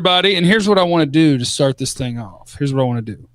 Everybody, and here's what I want to do to start this thing off. Here's what I want to do.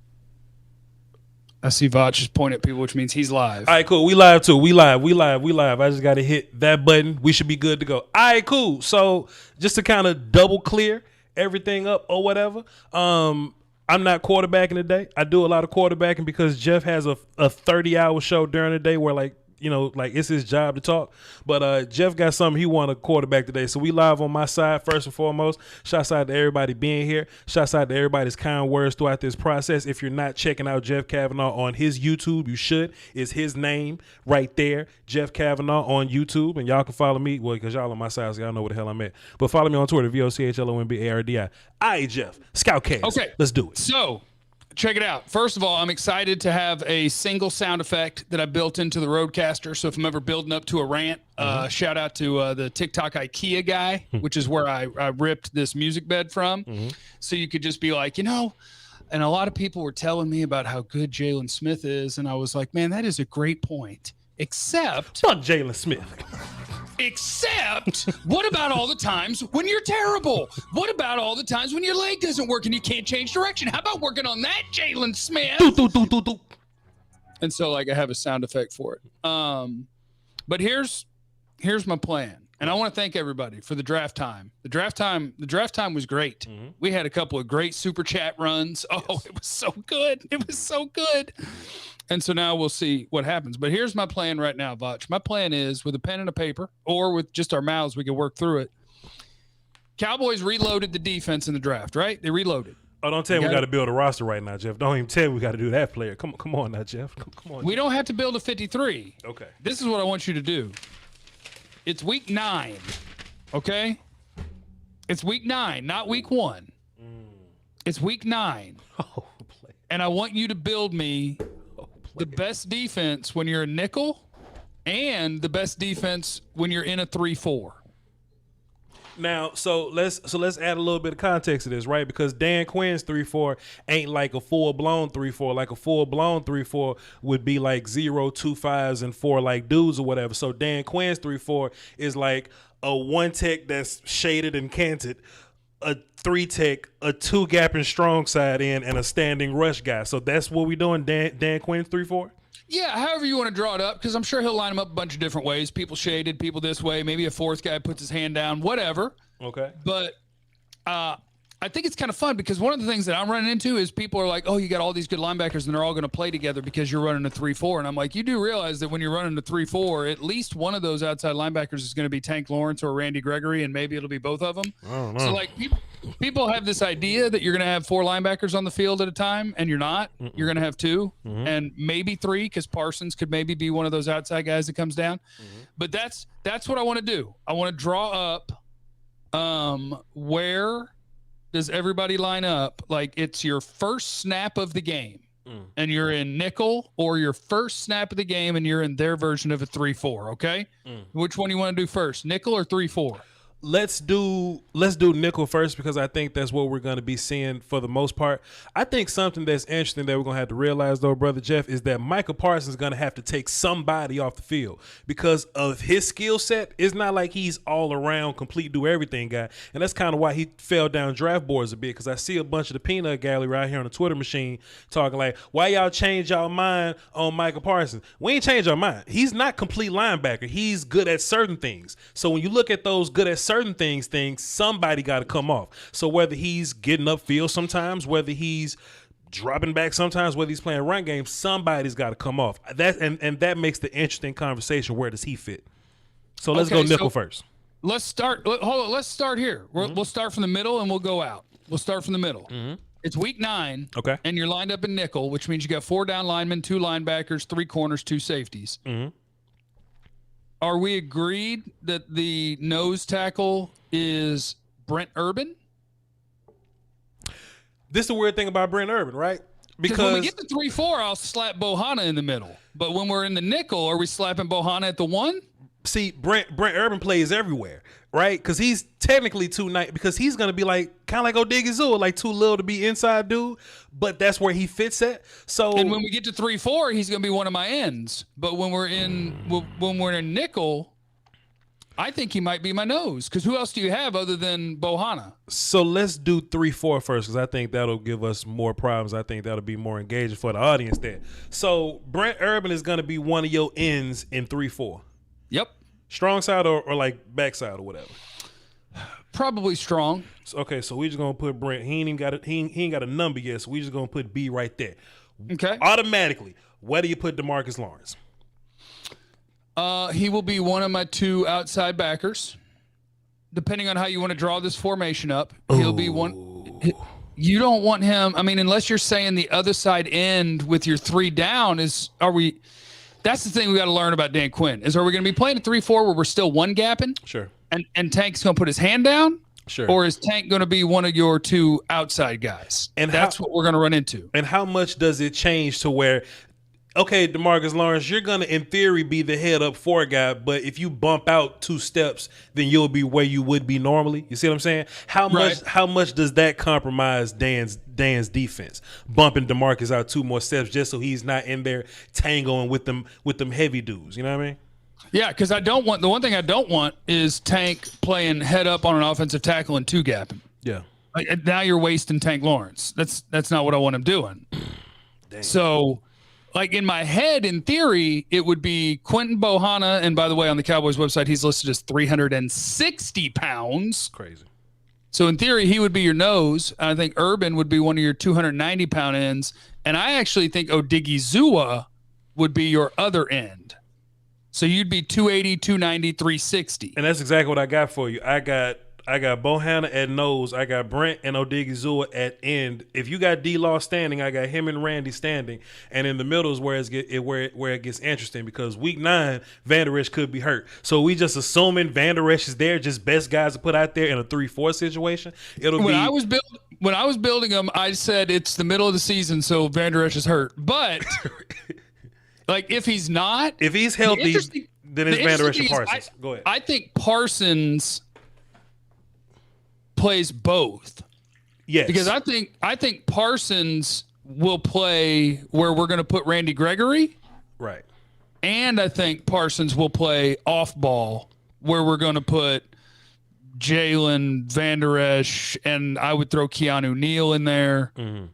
I see Voch just pointing at people, which means he's live. All right, cool. We live too. We live. I just got to hit that button. We should be good to go. All right, cool. So just to kind of double clear everything up or whatever, I'm not quarterbacking today. I do a lot of quarterbacking because Jeff has a 30-hour show during the day where it's his job to talk. But Jeff got something he want to quarterback today. So we live on my side first and foremost. Shouts out to everybody being here. Shouts out to everybody's kind words throughout this process. If you're not checking out Jeff Kavanaugh on his YouTube, you should. It's his name right there, Jeff Kavanaugh on YouTube. And y'all can follow me, well, because y'all on my side, so y'all know where the hell I'm at. But follow me on Twitter, VOCHLOMBARDI. All right, Jeff, Scoutkast. Okay. Let's do it. So check it out. First of all, I'm excited to have a single sound effect that I built into the Roadcaster. So if I'm ever building up to a rant, shout out to the TikTok IKEA guy, which is where I ripped this music bed from. So you could just be like, and a lot of people were telling me about how good Jalen Smith is. And I was like, man, that is a great point. Except fuck Jalen Smith. Except, what about all the times when you're terrible? What about all the times when your leg doesn't work and you can't change direction? How about working on that, Jalen Smith? And so, I have a sound effect for it. But here's my plan. And I want to thank everybody for the draft time. The draft time was great. We had a couple of great super chat runs. Oh, yes. It was so good. It was so good. And so now we'll see what happens. But here's my plan right now, Voch. My plan is with a pen and a paper or with just our mouths, we can work through it. Cowboys reloaded the defense in the draft, right? They reloaded. Oh, don't tell me we got to build a roster right now, Jeff. Don't even tell me we got to do that player. Come on now, Jeff. Come on. We don't have to build a 53. Okay. This is what I want you to do. It's week 9, okay? It's week 9, not week 1. It's week 9. Oh, play. And I want you to build me the best defense when you're a nickel and the best defense when you're in a 3-4. Now, so let's add a little bit of context to this, right? Because Dan Quinn's 3-4 ain't like a full-blown 3-4. Like a full-blown 3-4 would be like 0, 2 5s, and 4 like dudes or whatever. So Dan Quinn's 3-4 is like a 1 tech that's shaded and canted, a 3 tech, a 2 gap and strong side in, and a standing rush guy. So that's what we doing, Dan Quinn's 3-4? Yeah, however you want to draw it up, because I'm sure he'll line them up a bunch of different ways. People shaded, people this way. Maybe a 4th guy puts his hand down, whatever. Okay. But I think it's kind of fun because one of the things that I'm running into is people are like, oh, you got all these good linebackers and they're all going to play together because you're running a 3-4. And I'm like, you do realize that when you're running a 3-4, at least one of those outside linebackers is going to be Tank Lawrence or Randy Gregory, and maybe it'll be both of them. So people have this idea that you're going to have 4 linebackers on the field at a time, and you're not. You're going to have 2 and maybe 3 because Parsons could maybe be one of those outside guys that comes down. But that's what I want to do. I want to draw up where does everybody line up? Like it's your first snap of the game and you're in nickel, or your first snap of the game and you're in their version of a 3-4. Okay. Which one do you want to do first, nickel or 3-4? Let's do nickel first, because I think that's what we're going to be seeing for the most part. I think something that's interesting that we're going to have to realize, though, Brother Jeff, is that Micah Parsons is going to have to take somebody off the field because of his skill set. It's not like he's all around, complete, do everything guy. And that's kind of why he fell down draft boards a bit, because I see a bunch of the peanut gallery right here on the Twitter machine talking like, why y'all change y'all mind on Micah Parsons? We ain't changed our mind. He's not complete linebacker. He's good at certain things. So when you look at those good at certain things, somebody got to come off. So whether he's getting upfield sometimes, whether he's dropping back sometimes, whether he's playing run game, somebody's got to come off. That and that makes the interesting conversation. Where does he fit? So let's go nickel first. Let's start. Hold on. Let's start here. We'll start from the middle and we'll go out. We'll start from the middle. It's week 9. Okay. And you're lined up in nickel, which means you got 4 down linemen, 2 linebackers, 3 corners, 2 safeties. Are we agreed that the nose tackle is Brent Urban? This is the weird thing about Brent Urban, right? Because when we get to 3-4, I'll slap Bohanna in the middle. But when we're in the nickel, are we slapping Bohanna at the 1? See, Brent Urban plays everywhere, right? Because he's technically too nice, because he's going to be like kind of like Odigizua, like too little to be inside dude, but that's where he fits at. So, and when we get to 3-4, he's going to be one of my ends. But when we're in nickel, I think he might be my nose because who else do you have other than Bohanna? So let's do 3-4 first because I think that'll give us more problems. I think that'll be more engaging for the audience there. So Brent Urban is going to be one of your ends in 3-4. Yep. Strong side or like backside or whatever? Probably strong. Okay, so we just going to put Brent. He ain't got a number yet, so we just going to put B right there. Okay. Automatically, where do you put DeMarcus Lawrence? He will be one of my 2 outside backers. Depending on how you want to draw this formation up, he'll be one. You don't want him. I mean, unless you're saying the other side end with your 3 down that's the thing we got to learn about Dan Quinn are we going to be playing a 3-4 where we're still one gapping? Sure. And Tank's going to put his hand down? Sure. Or is Tank going to be one of your 2 outside guys? And that's what we're going to run into. And how much does it change to where, okay, DeMarcus Lawrence, you're going to, in theory, be the head up 4 guy, but if you bump out 2 steps, then you'll be where you would be normally. You see what I'm saying? How much does that compromise Dan's defense? Bumping DeMarcus out 2 more steps just so he's not in there tangoing with them heavy dudes. You know what I mean? Yeah, because the one thing I don't want is Tank playing head up on an offensive tackle and 2 gapping. Yeah. Like, now you're wasting Tank Lawrence. That's not what I want him doing. Dang. So, like in my head, in theory, it would be Quentin Bohanna. And by the way, on the Cowboys website, he's listed as 360 pounds. Crazy. So in theory, he would be your nose. I think Urban would be one of your 290-pound ends. And I actually think Odigizua would be your other end. So you'd be 280, 290, 360. And that's exactly what I got for you. I got Bohanna at nose. I got Brent and Odigizua at end. If you got D-Law standing, I got him and Randy standing. And in the middle is where it gets interesting because week 9, Van Der Esch could be hurt. So we just assuming Van Der Esch is there, just best guys to put out there in a 3-4 situation. When I was building them, I said it's the middle of the season, so Van Der Esch is hurt. But like if he's healthy, then it's Van Der Esch and Parsons. Go ahead. I think Parsons plays both. Yes. Because I think Parsons will play where we're going to put Randy Gregory. Right. And I think Parsons will play off ball where we're going to put Jalen, Van Der Esch, and I would throw Keanu Neal in there. Mm-hmm.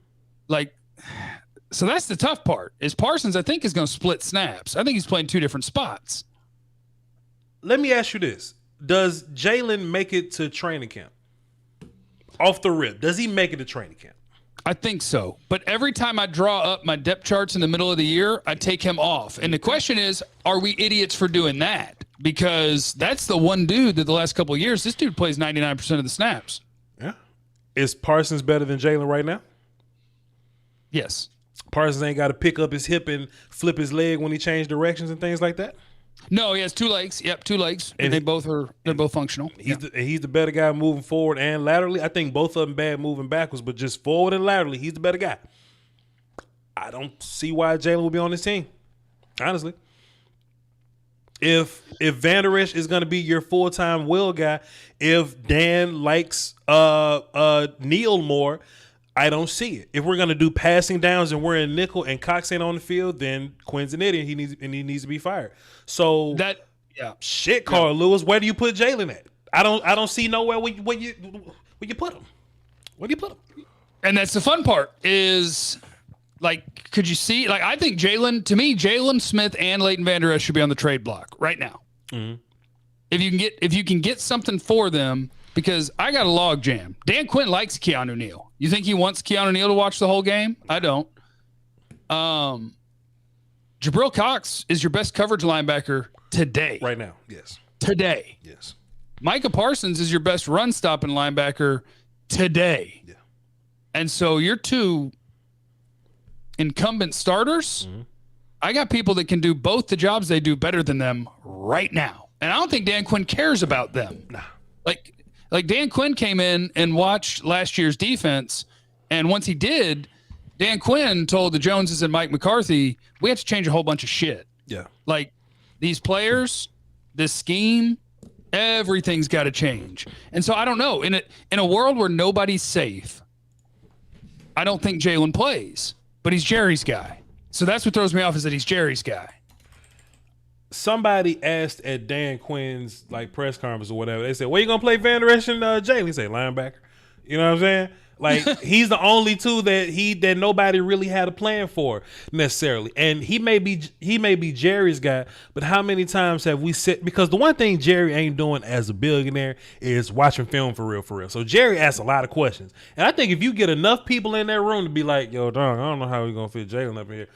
So that's the tough part is Parsons, I think, is going to split snaps. I think he's playing 2 different spots. Let me ask you this. Does Jalen make it to training camp? Off the rip. Does he make it to training camp? I think so. But every time I draw up my depth charts in the middle of the year, I take him off. And the question is, are we idiots for doing that? Because that's the one dude that the last couple of years, this dude plays 99% of the snaps. Yeah. Is Parsons better than Jalen right now? Yes. Parsons ain't got to pick up his hip and flip his leg when he changed directions and things like that? No, he has 2 legs. Yep, 2 legs. And they're both functional. He's the better guy moving forward and laterally. I think both of them bad moving backwards, but just forward and laterally, he's the better guy. I don't see why Jalen will be on this team, honestly. If Van Der Esch is going to be your full-time will guy, if Dan likes Neal more, I don't see it. If we're going to do passing downs and we're in nickel and Cox ain't on the field, then Quinn's an idiot. He needs to be fired. So Carl Lewis, where do you put Jalen at? I don't see nowhere where you put him. Where do you put him? And that's the fun part is like, could you see? Like, I think Jalen Smith and Leighton Van Der Esch should be on the trade block right now. Mm-hmm. If you can get something for them. Because I got a log jam. Dan Quinn likes Keanu Neal. You think he wants Keanu Neal to watch the whole game? I don't. Jabril Cox is your best coverage linebacker today. Right now, yes. Today. Yes. Micah Parsons is your best run-stopping linebacker today. Yeah. And so your 2 incumbent starters, I got people that can do both the jobs they do better than them right now. And I don't think Dan Quinn cares about them. Nah. Like Dan Quinn came in and watched last year's defense, and once he did, Dan Quinn told the Joneses and Mike McCarthy, we have to change a whole bunch of shit. Yeah. Like these players, this scheme, everything's got to change. And so I don't know. In a world where nobody's safe, I don't think Jalen plays, but he's Jerry's guy. So that's what throws me off is that he's Jerry's guy. somebody asked at Dan Quinn's like press conference or whatever. They said, "Where you gonna play Van Der Esch and Jalen?" He said, "Linebacker." You know what I'm saying? Like he's the only two that nobody really had a plan for necessarily. And he may be Jerry's guy, but how many times have we said, because the one thing Jerry ain't doing as a billionaire is watching film for real. So Jerry asks a lot of questions. And I think if you get enough people in that room to be like, yo, dog, I don't know how we're gonna fit Jalen up in here.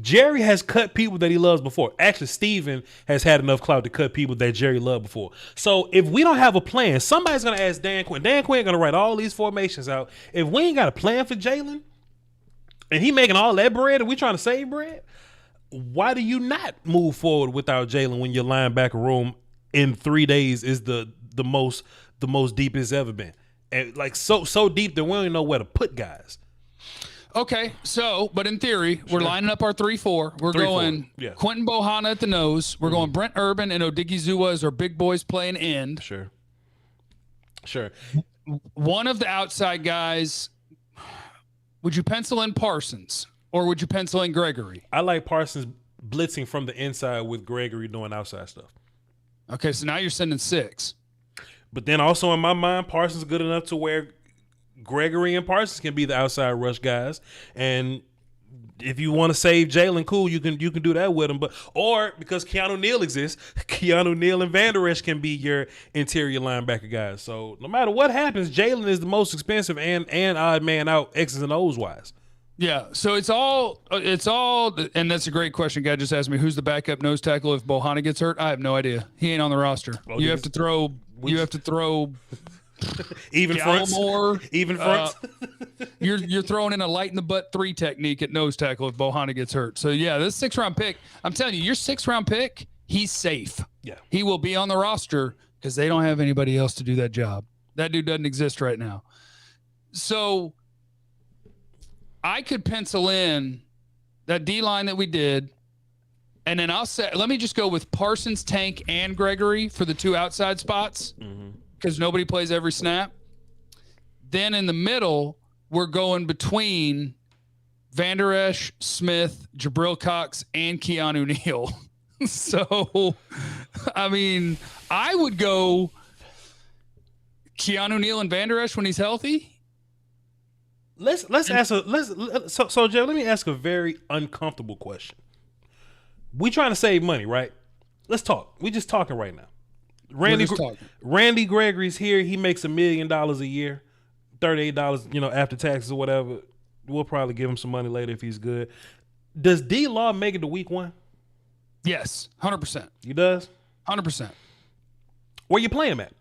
Jerry has cut people that he loves before. Actually, Steven has had enough clout to cut people that Jerry loved before. So if we don't have a plan, somebody's going to ask Dan Quinn. Dan Quinn going to write all these formations out. If we ain't got a plan for Jalen and he making all that bread and we trying to save bread, why do you not move forward without Jalen when your linebacker room in 3 days is the most deep it's ever been? And like so deep that we don't even know where to put guys. Okay, so, but in theory, we're lining up our 3-4. We're going Quentin Bohanna at the nose. We're going Brent Urban and Odigizua as our big boys playing end. Sure. One of the outside guys, would you pencil in Parsons or would you pencil in Gregory? I like Parsons blitzing from the inside with Gregory doing outside stuff. Okay, so now you're sending 6. But then also in my mind, Parsons is good enough to where Gregory and Parsons can be the outside rush guys, and if you want to save Jalen, cool, you can do that with him. But or because Keanu Neal exists, Keanu Neal and Van Der Esch can be your interior linebacker guys. So no matter what happens, Jalen is the most expensive and odd man out X's and O's wise. Yeah, so it's all, and that's a great question. Guy just asked me who's the backup nose tackle if Bohanna gets hurt. I have no idea. He ain't on the roster. Well, you have to throw. Even fronts. You're throwing in a light in the butt 3 technique at nose tackle if Bohanna gets hurt. So yeah, this 6th-round pick. I'm telling you, your 6th-round pick, he's safe. Yeah, he will be on the roster because they don't have anybody else to do that job. That dude doesn't exist right now. So I could pencil in that D line that we did, and then I'll say, let me just go with Parsons, Tank, and Gregory for the 2 outside spots. Because nobody plays every snap. Then in the middle, we're going between Van Der Esch, Smith, Jabril Cox, and Keanu Neal. So, I mean, I would go Keanu Neal and Van Der Esch when he's healthy. So Jeff, let me ask a very uncomfortable question. We trying to save money, right? Let's talk. We just talking right now. Randy Gregory's here. He makes $1 million a year, $38, after taxes or whatever. We'll probably give him some money later if he's good. Does D-Law make it to week 1? Yes, 100%. He does? 100%. Where you play him at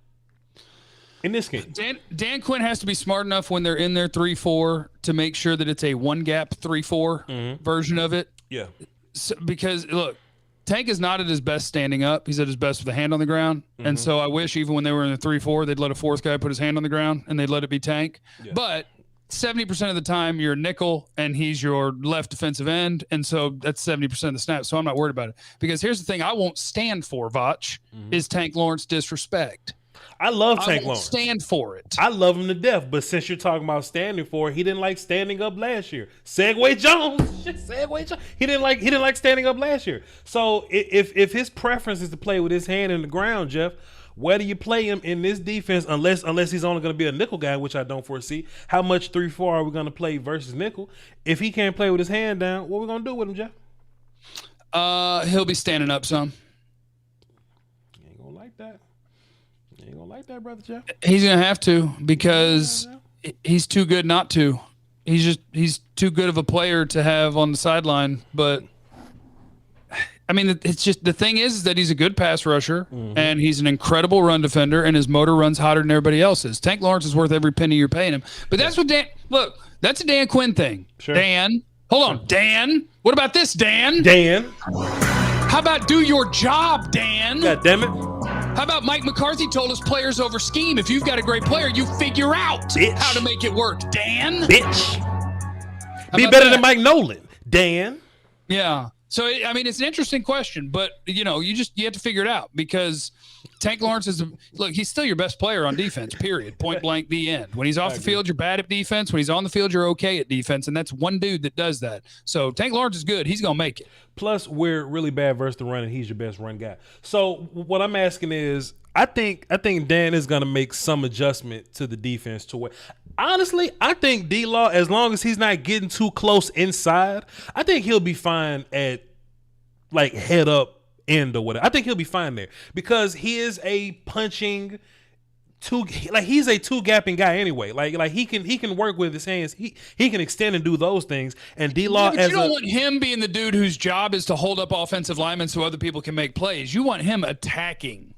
in this game? Dan Quinn has to be smart enough when they're in their 3-4 to make sure that it's a one-gap 3-4 version of it. Yeah. So, because, look, Tank is not at his best standing up. He's at his best with a hand on the ground. And so I wish even when they were in the 3-4, they'd let a 4th guy put his hand on the ground and they'd let it be Tank. Yeah. But 70% of the time you're a nickel and he's your left defensive end. And so that's 70% of the snaps. So I'm not worried about it. Because here's the thing I won't stand for, Voch, is Tank Lawrence disrespect. I love Tank Lawrence. Stand for it. I love him to death, but since you're talking about standing for it, he didn't like standing up last year. Segway Jones. He didn't like standing up last year. So if his preference is to play with his hand in the ground, Jeff, where do you play him in this defense unless he's only going to be a nickel guy, which I don't foresee? How much 3-4 are we going to play versus nickel? If he can't play with his hand down, what are we going to do with him, Jeff? He'll be standing up some. You ain't going to like that. You ain't gonna like that, brother Jeff. He's gonna have to because he's too good not to. He's too good of a player to have on the sideline. But I mean, it's just the thing is that he's a good pass rusher and he's an incredible run defender, and his motor runs hotter than everybody else's. Tank Lawrence is worth every penny you're paying him. But that's what that's a Dan Quinn thing. Sure. Dan, hold on, Dan. What about this, Dan? Dan. How about do your job, Dan? God damn it. How about Mike McCarthy told us players over scheme? If you've got a great player, you figure out how to make it work, Dan. Bitch. Be better than Mike Nolan, Dan. Yeah. So, I mean, it's an interesting question, but, you have to figure it out because Tank Lawrence he's still your best player on defense, period. Point blank, the end. When he's off the field, you're bad at defense. When he's on the field, you're okay at defense, and that's one dude that does that. So Tank Lawrence is good. He's going to make it. Plus, we're really bad versus the run, and he's your best run guy. So what I'm asking is, I think Dan is going to make some adjustment to the defense to where, honestly, I think D-Law, as long as he's not getting too close inside, I think he'll be fine at like head up end or whatever. I think he'll be fine there because he is a punching he's a two gapping guy anyway. Like he can work with his hands. He can extend and do those things. And D-Law, you don't want him being the dude whose job is to hold up offensive linemen so other people can make plays. You want him attacking.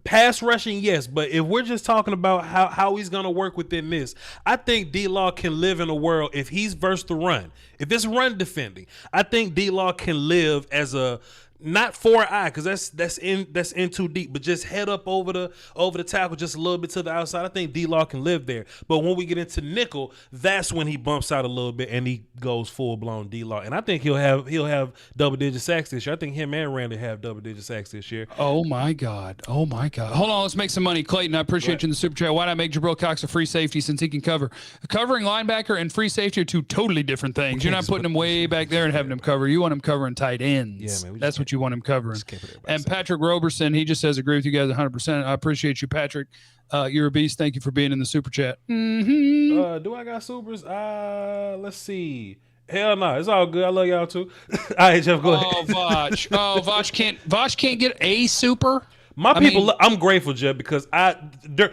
Pass rushing, yes, but if we're just talking about how he's going to work within this, I think D-Law can live in a world, if he's versus the run, if it's run defending, I think D-Law can live as a, not 4-eye, because that's in too deep, but just head up over the tackle just a little bit to the outside. I think D-Law can live there. But when we get into nickel, that's when he bumps out a little bit and he goes full-blown D-Law. And I think he'll have double-digit sacks this year. I think him and Randy have double-digit sacks this year. Oh, my God. Hold on, let's make some money. Clayton, I appreciate you in the super chat. Why not make Jabril Cox a free safety since he can cover? Covering linebacker and free safety are two totally different things. You're not putting him way back there and having him cover. You want him covering tight ends. Yeah, man, that's what you want him covering. And Patrick Roberson, he just says, agree with you guys 100%. I appreciate you, Patrick. You're a beast. Thank you for being in the super chat. Mm-hmm. Do I got supers? Let's see. Hell no, it's all good. I love y'all too. All right, Jeff, go ahead. Voch can't get a super. I'm grateful, Jeff, because during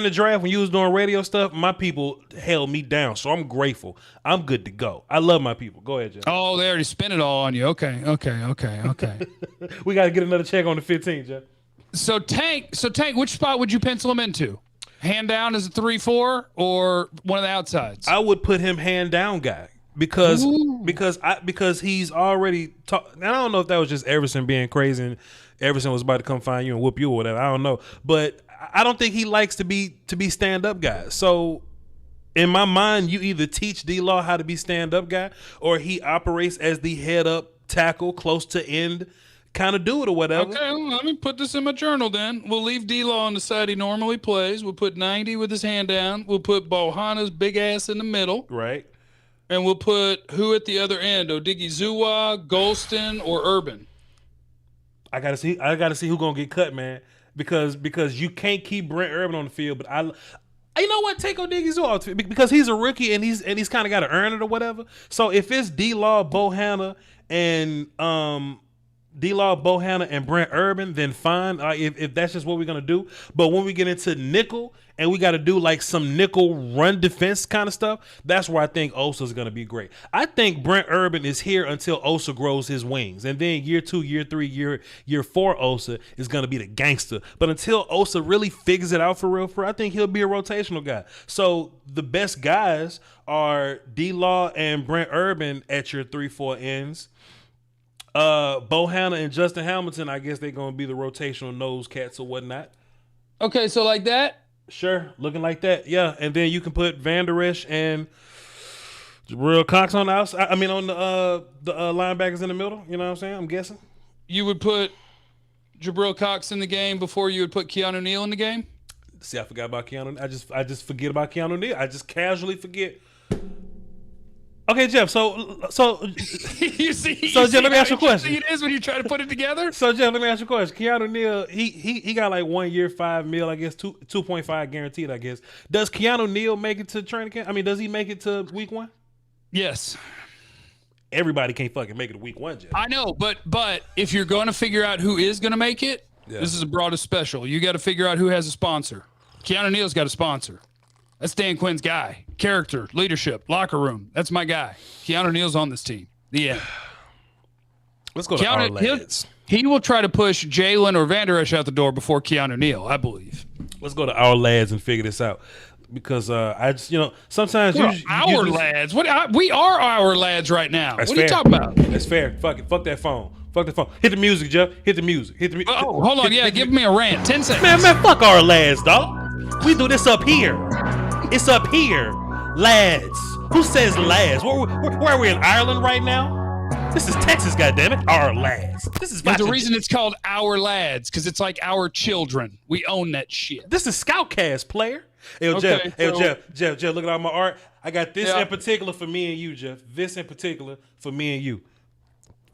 the draft when you was doing radio stuff, my people held me down, so I'm grateful. I'm good to go. I love my people. Go ahead, Jeff. Oh, they already spent it all on you. Okay. We got to get another check on the 15, Jeff. So Tank, which spot would you pencil him into? Hand down as a 3-4 or one of the outsides? I would put him hand down guy. Because he's already and I don't know if that was just Everson being crazy and Everson was about to come find you and whoop you or whatever. I don't know, but I don't think he likes to be stand up guy. So in my mind, you either teach D-Law how to be stand up guy or he operates as the head up tackle, close to end kind of dude or whatever. Okay, let me put this in my journal then. We'll leave D-Law on the side he normally plays. We'll put 90 with his hand down. We'll put Bohana's big ass in the middle. Right. And we'll put who at the other end? Odighizuwa, Golston, or Urban? I gotta see who's gonna get cut, man. Because you can't keep Brent Urban on the field. But you know what? Take Odighizuwa off the field because he's a rookie and he's kind of got to earn it or whatever. So if it's D-Law, Bohanna, and Brent Urban, then fine. If that's just what we're gonna do. But when we get into nickel and we got to do like some nickel run defense kind of stuff, that's where I think Osa's gonna be great. I think Brent Urban is here until Osa grows his wings, and then year 2, year 3, year 4, Osa is gonna be the gangster. But until Osa really figures it out for real, I think he'll be a rotational guy. So the best guys are D-Law and Brent Urban at your 3-4 ends. Bohanna and Justin Hamilton, I guess they're going to be the rotational nose cats or whatnot. Okay, so like that? Sure, looking like that, yeah. And then you can put Van Der Esch and Jabril Cox on the outside. I mean, on the linebackers in the middle. You know what I'm saying? I'm guessing. You would put Jabril Cox in the game before you would put Keanu Neal in the game? See, I forgot about Keanu. I just forget about Keanu Neal. I just casually forget. Okay, Jeff. So Jeff, let me ask you a question. It is when you try to put it together. So Jeff, let me ask you a question. Keanu Neal, he got like 1 year, $5 million, I guess, 2.5 guaranteed, I guess. Does Keanu Neal make it to training camp? I mean, does he make it to week 1? Yes. Everybody can't fucking make it to week 1, Jeff. I know, but if you're going to figure out who is going to make it, This is a broadest special. You got to figure out who has a sponsor. Keanu Neal's got a sponsor. That's Dan Quinn's guy. Character, leadership, locker room. That's my guy. Keanu Neal's on this team. The end. Let's go to our lads. He will try to push Jalen or Van Der Esch out the door before Keanu Neal, I believe. Let's go to our lads and figure this out. Because I just, sometimes lads. We are our lads right now. That's what fair. Are you talking about? That's fair. Fuck it. Fuck that phone. Fuck the phone. Hit the music, Jeff. Hit the music. Oh, hold on. Give me a rant. 10 seconds. Man, fuck our lads, dog. We do this up here. It's up here. Lads. Who says lads? Where are we in Ireland right now? This is Texas, goddammit. Our lads. This is There's a reason it's called Our Lads, because it's like our children. We own that shit. This is Scoutkast, player. Hey, Okay, Jeff, look at all my art. I got this in particular for me and you, Jeff. This in particular for me and you.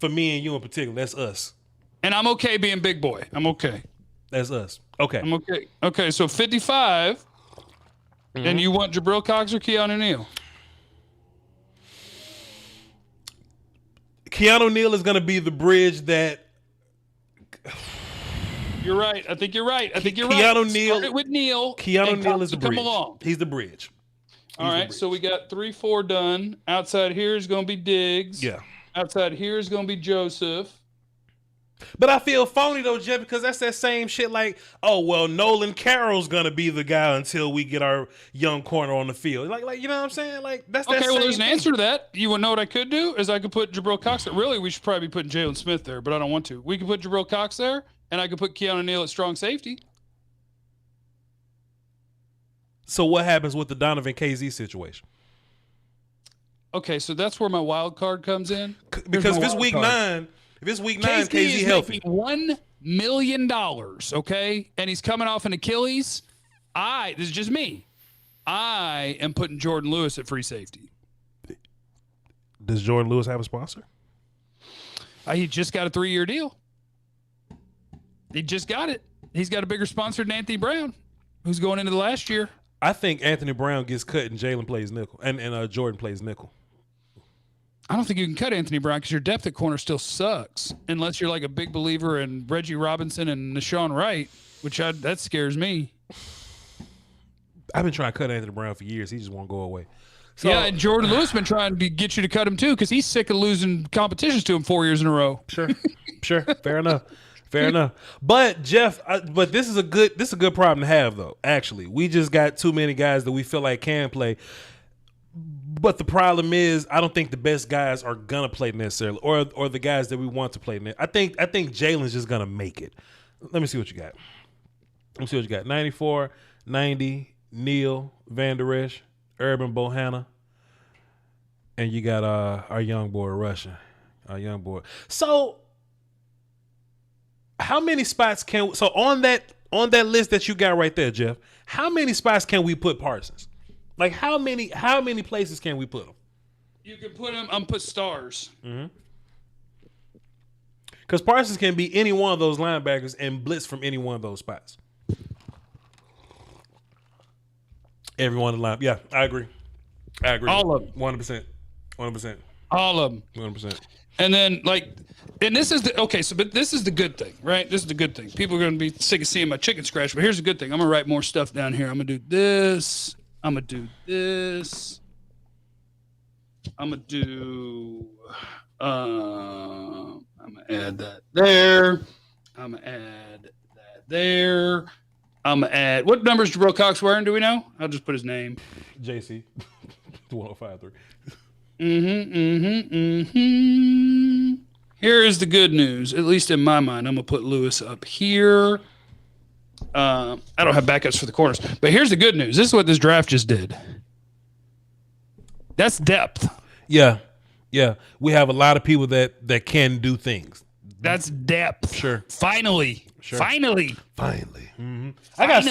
For me and you in particular. That's us. And I'm okay being big boy. I'm okay. That's us. Okay. I'm okay. Okay, so 55. And you want Jabril Cox or Keanu Neal? Keanu Neal is going to be the bridge that. You're right. I think you're right. Keanu Neal. Start it with Neal. Keanu and Neal Cox is the will bridge. come along. He's the bridge. All right, so we got 3-4 done. Outside here is going to be Diggs. Yeah. Outside here is going to be Joseph. But I feel phony though, Jeff, because that's that same shit like, oh well, Nolan Carroll's gonna be the guy until we get our young corner on the field. Like you know what I'm saying? Like that's Okay, that well, same there's an thing. answer to that. You want to know what I could do? Is I could put Jabril Cox there. Really, we should probably be putting Jalen Smith there, but I don't want to. We could put Jabril Cox there, and I could put Keanu Neal at strong safety. So what happens with the Donovan KZ situation? Okay, so that's where my wild card comes in. Because if it's week 9, KZ is healthy. making $1 million, okay? And he's coming off an Achilles. This is just me. I am putting Jordan Lewis at free safety. Does Jordan Lewis have a sponsor? He just got a 3-year deal. He just got it. He's got a bigger sponsor than Anthony Brown, who's going into the last year. I think Anthony Brown gets cut and Jalen plays nickel, and Jordan plays nickel. I don't think you can cut Anthony Brown because your depth at corner still sucks, unless you're like a big believer in Reggie Robinson and Nashawn Wright, that scares me. I've been trying to cut Anthony Brown for years. He just won't go away. So, yeah, and Jordan Lewis been trying to get you to cut him too because he's sick of losing competitions to him 4 years in a row. Sure. Fair enough. But Jeff, but this is a good problem to have though. Actually, we just got too many guys that we feel like can play. But the problem is, I don't think the best guys are gonna play necessarily, or the guys that we want to play. I think Jalen's just gonna make it. Let me see what you got. 94, 90, Neal, Van Der Esch, Urban Bohanna, and you got our young boy Russian, our young boy. So, how many spots on that list that you got right there, Jeff? How many spots can we put Parsons? Like how many places can we put him? You can put him. Put stars. Because Parsons can be any one of those linebackers and blitz from any one of those spots. Everyone in the line. Yeah, I agree. All of them. 100%. All of them. 100%. And then this is but this is the good thing, right? This is the good thing. People are going to be sick of seeing my chicken scratch, but here's the good thing. I'm going to write more stuff down here. I'm going to do this. I'm going to do this. I'm going to do, I'm going to add that there. I'm going to add that there. I'm going to add, what number is Jabril Cox wearing? Do we know? I'll just put his name. JC 1053. Here is the good news, at least in my mind. I'm going to put Lewis up here. I don't have backups for the corners, but here's the good news. This is what this draft just did. That's depth. Yeah. We have a lot of people that can do things. That's depth. Sure. Finally. Mm-hmm. I got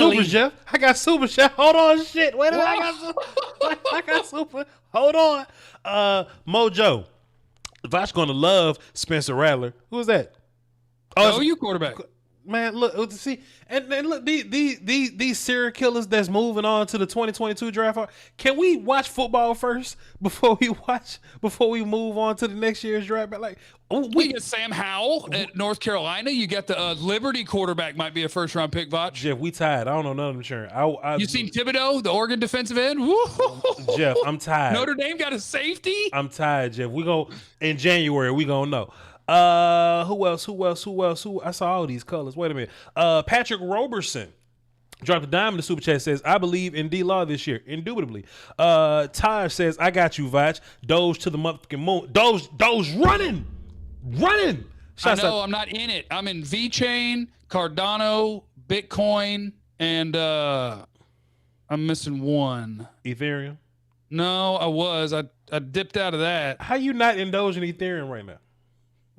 super, Jeff. Hold on, shit. Wait a minute. I got super. Hold on. Mojo. Voch gonna love Spencer Rattler. Who is that? Oh, you quarterback. Man, look, see, and look, these serial killers that's moving on to the 2022 draft. Can we watch football first before we move on to the next year's draft? Like, we get Sam Howell at North Carolina. You got the Liberty quarterback, might be a first-round pick, Voch. Jeff, we tied. I don't know none of them. Sure. You seen Thibodeau, the Oregon defensive end? Jeff, I'm tired. Notre Dame got a safety? I'm tired, Jeff. We go in January. We gonna know. Who else? I saw all these colors. Wait a minute. Patrick Roberson dropped a dime in the super chat. Says, I believe in D-Law this year. Indubitably. Taj says, I got you, Voch. Doge to the motherfucking moon. Doge running. I know, I'm not in it. I'm in VeChain, Cardano, Bitcoin, and I'm missing one. Ethereum? No, I was. I dipped out of that. How you not indulging Ethereum right now?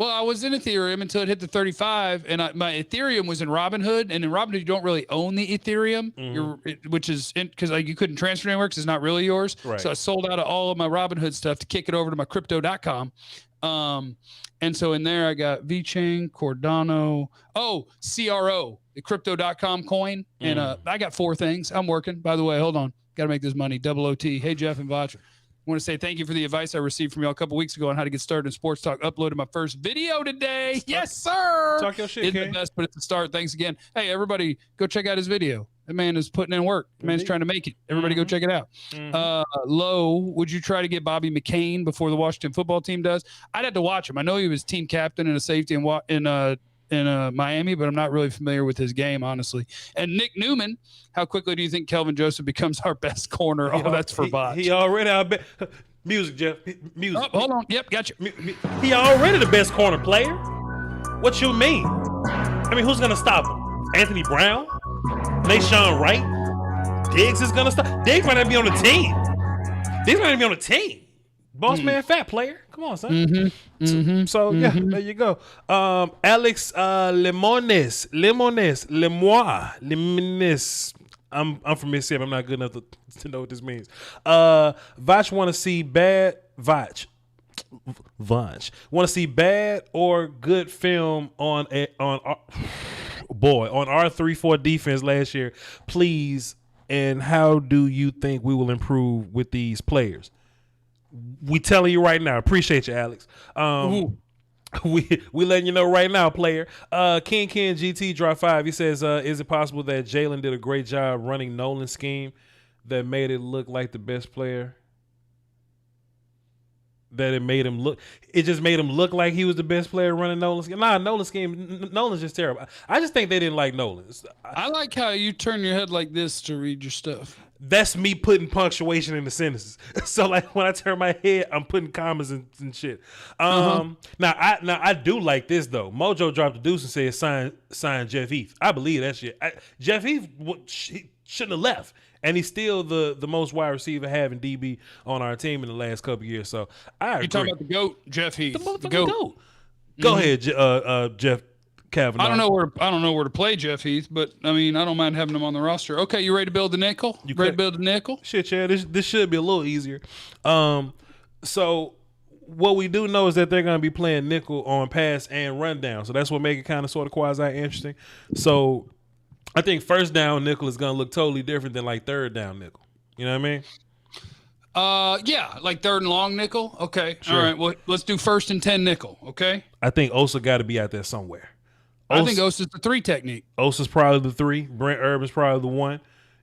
Well, I was in Ethereum until it hit the 35, and my Ethereum was in Robinhood, and in Robinhood you don't really own the Ethereum, which is because you couldn't transfer anywhere because it's not really yours. Right. So I sold out of all of my Robinhood stuff to kick it over to my crypto.com. And so in there I got VeChain, Cardano, CRO, the crypto.com coin, and I got 4 things. I'm working. By the way, hold on, got to make this money. OT. Hey Jeff and Voch. I want to say thank you for the advice I received from y'all a couple weeks ago on how to get started in sports talk. Uploaded my first video today. Yes, sir. Talk your shit, Isn't the best, but it's a start. Thanks again. Hey, everybody, go check out his video. That man is putting in work. The man's trying to make it. Everybody go check it out. Low, would you try to get Bobby McCain before the Washington football team does? I'd have to watch him. I know he was team captain and a safety in Miami, but I'm not really familiar with his game, honestly. And Nick Newman, how quickly do you think Kelvin Joseph becomes our best corner? That's for Voch. He already our best. Music, Jeff. Music. Oh, hold on. Yep, gotcha. He already the best corner player. What you mean? I mean, who's gonna stop him? Anthony Brown? Nashawn Wright? Diggs is gonna stop. Diggs might not be on the team. Diggs might not be on the team. Boss man, fat player. Come on, son. So yeah, there you go. Alex Limones. I'm from Mississippi. I'm not good enough to know what this means. Voch want to see bad. Voch want to see bad or good film on our 3-4 defense last year, please. And how do you think we will improve with these players? We telling you right now. Appreciate you, Alex. We letting you know right now, player. Ken GT drop 5. He says, is it possible that Jalen did a great job running Nolan's scheme that made it look like the best player? That it just made him look like he was the best player running Nolan's scheme. Nah, Nolan's scheme, Nolan's just terrible. I just think they didn't like Nolan. I like how you turn your head like this to read your stuff. That's me putting punctuation in the sentences. So like when I turn my head, I'm putting commas and shit. Now I do like this though. Mojo dropped a deuce and said sign Jeff Heath. I believe that shit. Jeff Heath shouldn't have left. And he's still the most wide receiver having DB on our team in the last couple of years. So I agree. You're talking about the GOAT, Jeff Heath. The GOAT. Go ahead, Jeff Kavanaugh. I don't know where to play Jeff Heath, but I mean I don't mind having him on the roster. Okay, you ready to build the nickel? Ready to build the nickel? Shit, yeah. This should be a little easier. So what we do know is that they're going to be playing nickel on pass and run down. So that's what make it kind of sort of quasi interesting. So I think first down nickel is going to look totally different than like third down nickel. You know what I mean? Yeah, like third and long nickel. Okay. Sure. All right. Well, let's do 1st and 10 nickel. Okay. I think Osa got to be out there somewhere. I think Osa's the 3 technique. Osa's probably the 3. Brent Urban's probably the 1.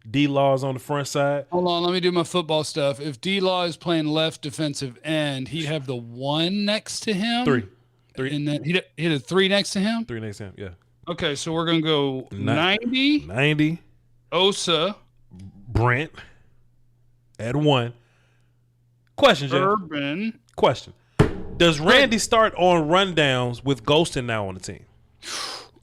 D-Law's on the front side. Hold on, let me do my football stuff. If D-Law is playing left defensive end, he'd have the 1 next to him. 3. And then he'd have a 3 next to him? 3 next to him, yeah. Okay, so we're going to go 90. Osa. Brent. At 1. Question, Jeff. Urban. Question. Does Randy start on rundowns with Ghostin now on the team?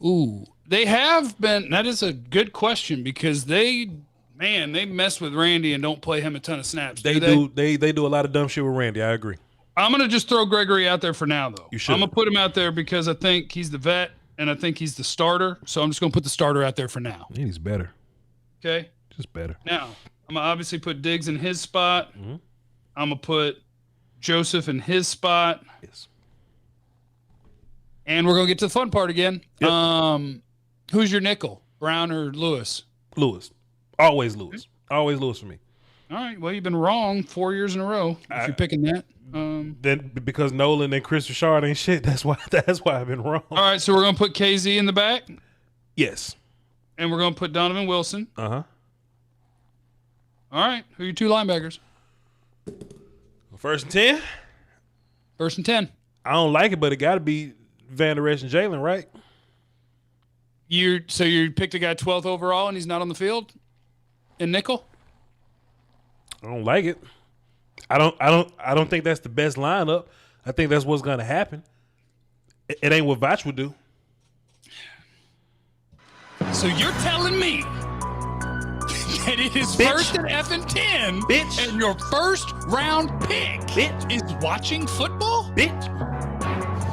Ooh, they have been. That is a good question because they mess with Randy and don't play him a ton of snaps. They do a lot of dumb shit with Randy. I agree. I'm going to just throw Gregory out there for now, though. You should. I'm going to put him out there because I think he's the vet and I think he's the starter. So I'm just going to put the starter out there for now. He's better. Okay. Just better. Now, I'm going to obviously put Diggs in his spot. Mm-hmm. I'm going to put Joseph in his spot. Yes. And we're going to get to the fun part again. Yep. Who's your nickel, Brown or Lewis? Lewis. Always Lewis. Always Lewis for me. All right. Well, you've been wrong 4 years in a row if you're picking that. Then because Nolan and Chris Richard ain't shit, that's why I've been wrong. All right. So we're going to put KZ in the back? Yes. And we're going to put Donovan Wilson? Uh-huh. All right. Who are your 2 linebackers? 1st and 10? 1st and 10. I don't like it, but it got to be Van Der Esch and Jalen, right? So you picked a guy 12th overall and he's not on the field in nickel? I don't like it. I don't think that's the best lineup. I think that's what's going to happen. It ain't what Voch would do. So you're telling me that it is first and F and 10, bitch, and your first round pick bitch is watching football? Bitch.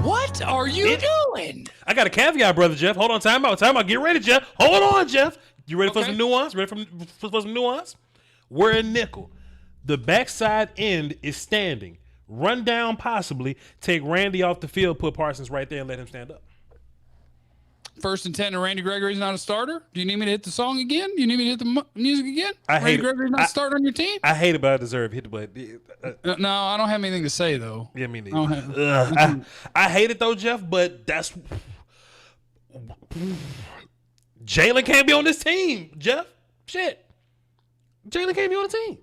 What are you doing? I got a caveat, brother Jeff. Hold on, time out. Get ready, Jeff. Hold on, Jeff. You ready for some nuance? Ready for some nuance? We're in nickel. The backside end is standing. Run down possibly. Take Randy off the field, put Parsons right there, and let him stand up. 1st and 10 and Randy Gregory's not a starter? Do you need me to hit the song again? Do you need me to hit the music again? Randy Gregory's not a starter on your team? I hate it, but I deserve hit the button. No, I don't have anything to say, though. Yeah, me neither. I hate it, though, Jeff, but that's... Jalen can't be on this team, Jeff. Shit. Jalen can't be on the team.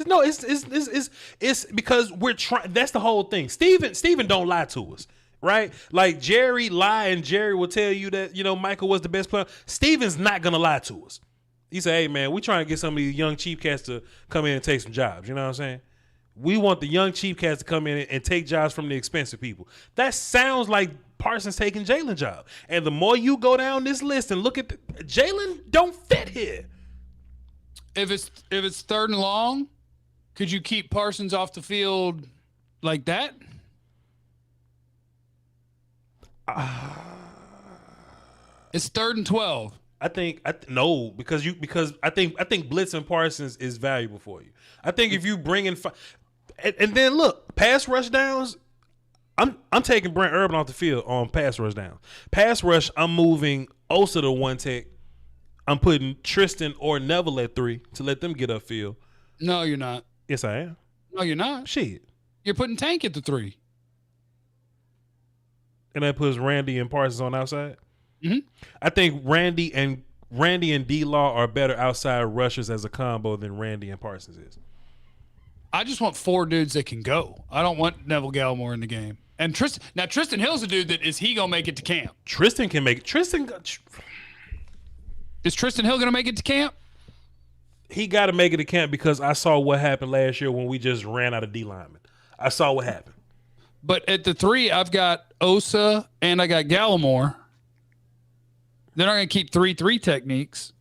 No, it's because we're trying. That's the whole thing. Steven don't lie to us. Right? Like Jerry lie and Jerry will tell you that, Michael was the best player. Steven's not going to lie to us. He said, hey, man, we trying to get some of these young cheap cats to come in and take some jobs. You know what I'm saying? We want the young cheap cats to come in and take jobs from the expensive people. That sounds like Parsons taking Jalen's job. And the more you go down this list and look at Jalen don't fit here. If it's 3rd and long, could you keep Parsons off the field like that? It's 3rd and 12. No, because I think blitzing Parsons is valuable for you. I think if you bring in and then look, pass rush downs, I'm taking Brent Urban off the field on pass rush downs. Pass rush, I'm moving Osa to 1 tech. I'm putting Tristan or Neville at 3 to let them get upfield. No, you're not. Yes, I am. No, you're not. Shit. You're putting Tank at the 3. And that puts Randy and Parsons on outside. Mm-hmm. I think Randy and D-Law are better outside rushers as a combo than Randy and Parsons is. I just want 4 dudes that can go. I don't want Neville Gallimore in the game. And Tristan Hill's a dude that is he gonna make it to camp? Tristan can make it. Is Tristan Hill gonna make it to camp? He got to make it to camp because I saw what happened last year when we just ran out of D linemen. I saw what happened. But at the 3, I've got Osa and I got Gallimore. They're not going to keep 3-3 techniques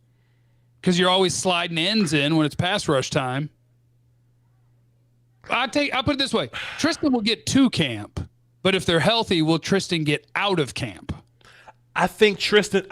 because you're always sliding ends in when it's pass rush time. I put it this way. Tristan will get to camp, but if they're healthy, will Tristan get out of camp? I think Tristan.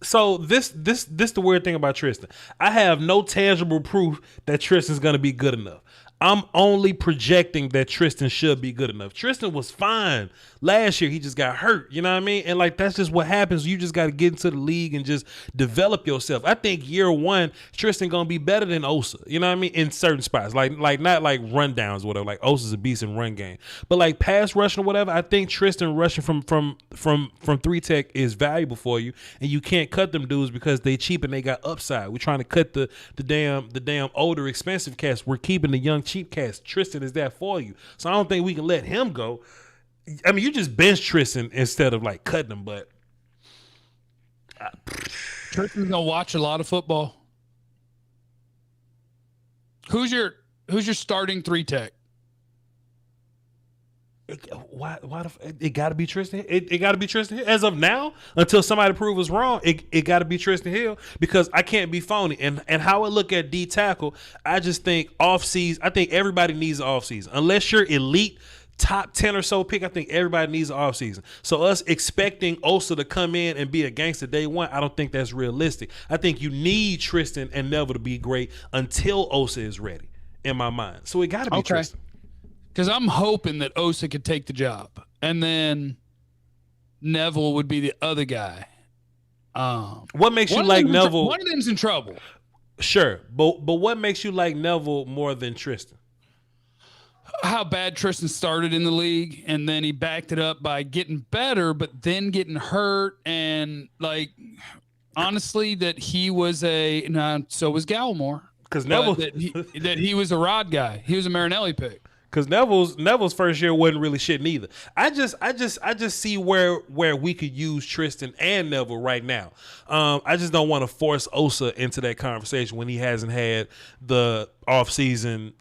So this the weird thing about Tristan. I have no tangible proof that Tristan's going to be good enough. I'm only projecting that Tristan should be good enough. Tristan was fine last year. He just got hurt. You know what I mean? And that's just what happens. You just got to get into the league and just develop yourself. I think year 1, Tristan going to be better than Osa. You know what I mean? In certain spots. Like not like rundowns or whatever. Like Osa's a beast in run game. But like pass rushing or whatever, I think Tristan rushing from 3 tech is valuable for you. And you can't cut them dudes because they cheap and they got upside. We're trying to cut the damn older expensive cats. We're keeping the young cheap cats. Tristan is there for you. So I don't think we can let him go. I mean, you just bench Tristan instead of cutting him, but Tristan's gonna watch a lot of football. Who's your starting 3 tech? Why it got to be Tristan? It got to be Tristan Hill. As of now, until somebody proves us wrong, it got to be Tristan Hill because I can't be phony. And how I look at D tackle, I just think off season. I think everybody needs an off season. Unless you're elite top 10 or so pick, I think everybody needs an off season. So us expecting Osa to come in and be a gangster day 1, I don't think that's realistic. I think you need Tristan and Neville to be great until Osa is ready in my mind. So it got to be Tristan. Because I'm hoping that Osa could take the job, and then Neville would be the other guy. What makes you like Neville? One of them's in trouble. Sure, but what makes you like Neville more than Tristan? How bad Tristan started in the league, and then he backed it up by getting better, but then getting hurt, and honestly, that he was so was Gallimore. Because Neville, that he was a Rod guy. He was a Marinelli pick. Because Neville's first year wasn't really shit neither. I just see where we could use Tristan and Neville right now. I just don't want to force Osa into that conversation when he hasn't had the off season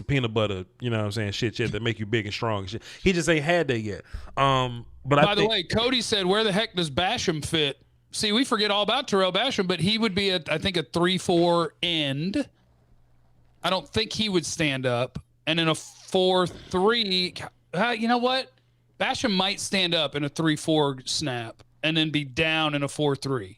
peanut butter, you know what I'm saying, shit that make you big and strong and shit. He just ain't had that yet. But by the way, Cody said, where the heck does Basham fit? See, we forget all about Terrell Basham, but he would be I think a 3-4 end. I don't think he would stand up. And in a 4-3, you know what? Basham might stand up in a 3-4 snap and then be down in a 4-3.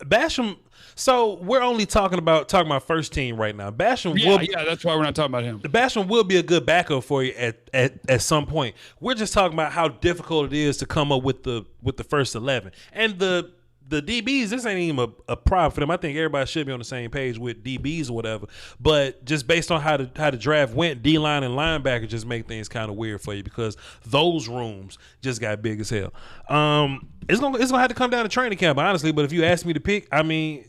Basham. So we're only talking about first team right now. Basham. Yeah, that's why we're not talking about him. Basham will be a good backup for you at some point. We're just talking about how difficult it is to come up with the first 11 and the DBs. This ain't even a problem for them. I think everybody should be on the same page with DBs or whatever. But just based on how the draft went, D-line and linebacker just make things kind of weird for you because those rooms just got big as hell. It's gonna have to come down to training camp, honestly. But if you ask me to pick, I mean,